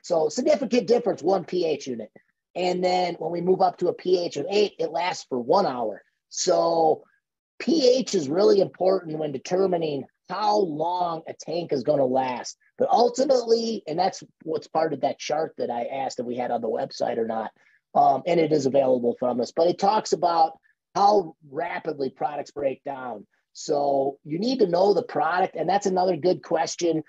So significant difference, 1 pH unit. And then when we move up to a pH of 8, it lasts for 1 hour. So pH is really important when determining how long a tank is going to last. But ultimately, and that's what's part of that chart that I asked if we had on the website or not, and it is available from us, but it talks about how rapidly products break down. So you need to know the product, and that's another good question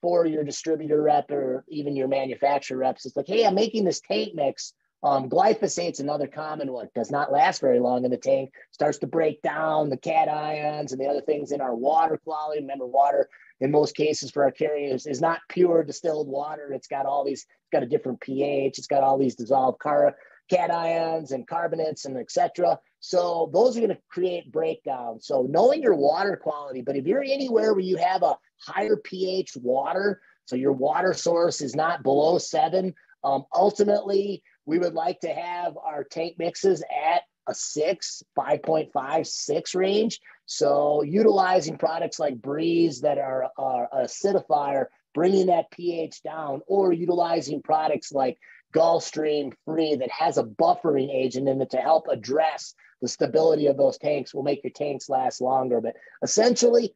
for your distributor rep or even your manufacturer reps. It's like, hey, I'm making this tank mix. Glyphosate's another common one. Does not last very long in the tank. Starts to break down the cations and the other things in our water quality. Remember, water in most cases for our carriers is not pure distilled water. It's got a different pH. It's got all these dissolved cations and carbonates and etc. So those are going to create breakdown. So knowing your water quality, but if you're anywhere where you have a higher pH water, so your water source is not below 7, ultimately we would like to have our tank mixes at a 6, 5.5, 6 range. So utilizing products like Breeze that are acidifier, bringing that pH down, or utilizing products like Gulfstream Free that has a buffering agent in it to help address the stability of those tanks will make your tanks last longer. But essentially,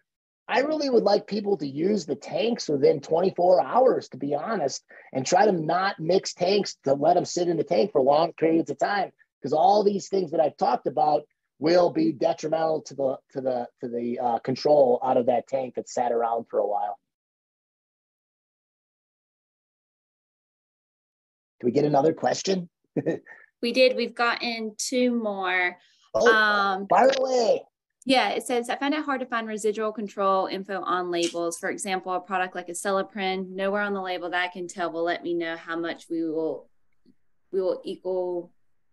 I really would like people to use the tanks within 24 hours, to be honest, and try to not mix tanks, to let them sit in the tank for long periods of time, because all these things that I've talked about will be detrimental to the control out of that tank that sat around for a while. Can we get another question? We did. We've gotten 2 more. Fire away. Yeah, it says, I find it hard to find residual control info on labels. For example, a product like Acelyprin, nowhere on the label that I can tell will let me know how much we will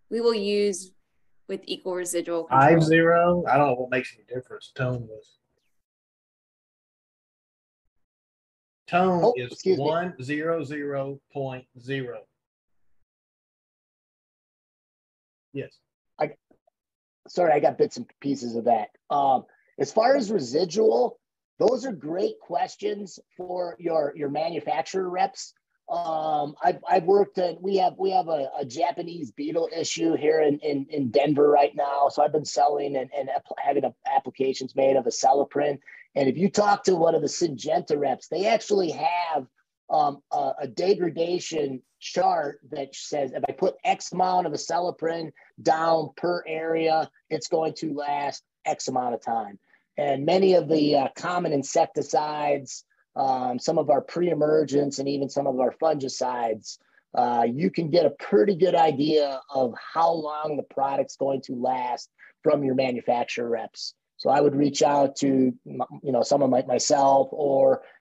use with equal residual control. 5-0. I don't know what makes any difference. Tone was. Tone Oh, is excuse me. 100.0. Yes. Sorry, I got bits and pieces of that. As far as residual, those are great questions for your manufacturer reps. I've worked at, we have a Japanese beetle issue here in Denver right now. So I've been selling and having applications made of acelepryn. And if you talk to one of the Syngenta reps, they actually have a degradation chart that says if I put X amount of acelepryn down per area, it's going to last X amount of time. And many of the common insecticides, some of our pre-emergents, and even some of our fungicides, you can get a pretty good idea of how long the product's going to last from your manufacturer reps. So I would reach out to, someone like myself,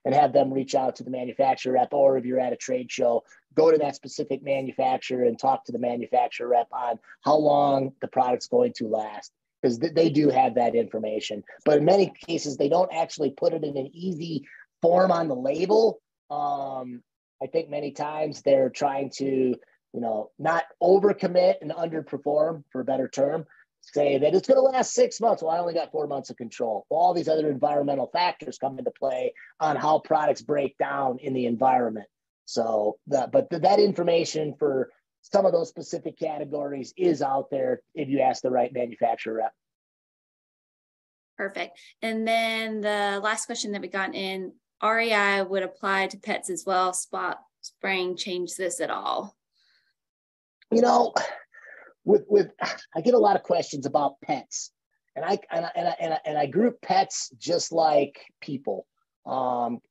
and have them reach out to the manufacturer rep, or if you're at a trade show, go to that specific manufacturer and talk to the manufacturer rep on how long the product's going to last, because they do have that information. But in many cases, they don't actually put it in an easy form on the label. I think many times they're trying to, not overcommit and underperform, for a better term. Say that it's going to last 6 months. Well, I only got 4 months of control. Well, all these other environmental factors come into play on how products break down in the environment. So, that information for some of those specific categories is out there if you ask the right manufacturer rep. Perfect. And then the last question that we got in, REI would apply to pets as well. Spot spraying change this at all? I get a lot of questions about pets, and I group pets just like people.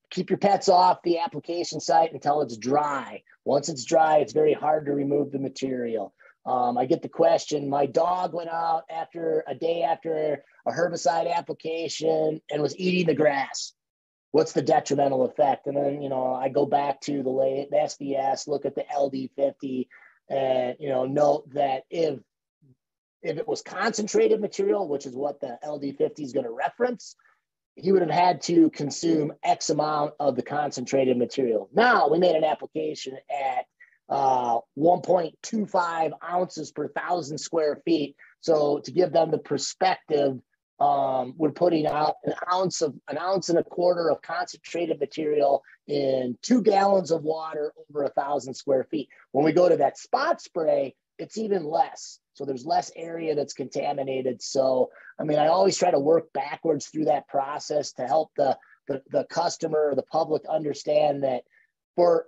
Keep your pets off the application site until it's dry. Once it's dry, it's very hard to remove the material. I get the question, my dog went out a day after a herbicide application and was eating the grass. What's the detrimental effect? And then, I go back to the SDS, look at the LD50, and, note that if it was concentrated material, which is what the LD50 is going to reference, he would have had to consume X amount of the concentrated material. Now, we made an application at 1.25 ounces per 1,000 square feet. So to give them the perspective, we're putting out an ounce and a quarter of concentrated material in 2 gallons of water over 1,000 square feet. When we go to that spot spray, it's even less. So there's less area that's contaminated. So, I always try to work backwards through that process to help the customer or the public understand that for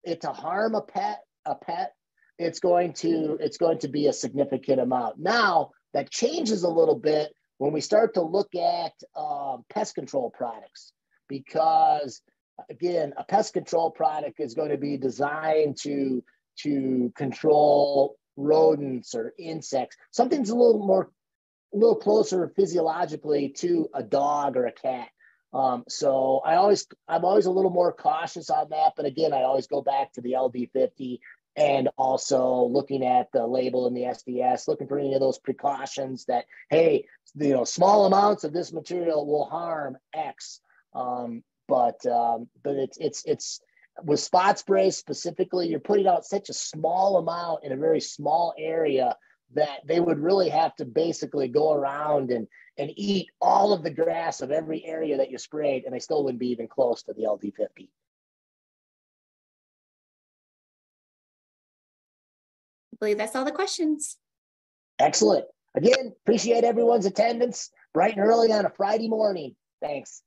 it to harm a pet, it's going to be a significant amount. Now that changes a little bit when we start to look at pest control products, because again, a pest control product is going to be designed to control rodents or insects. Something's a little closer physiologically to a dog or a cat. So I'm always a little more cautious on that. But again, I always go back to the LD50 and also looking at the label in the SDS, looking for any of those precautions that, hey, small amounts of this material will harm X. But it's with spot spray specifically, you're putting out such a small amount in a very small area that they would really have to basically go around and eat all of the grass of every area that you sprayed, and they still wouldn't be even close to the LD50. I believe that's all the questions. Excellent. Again, appreciate everyone's attendance bright and early on a Friday morning. Thanks.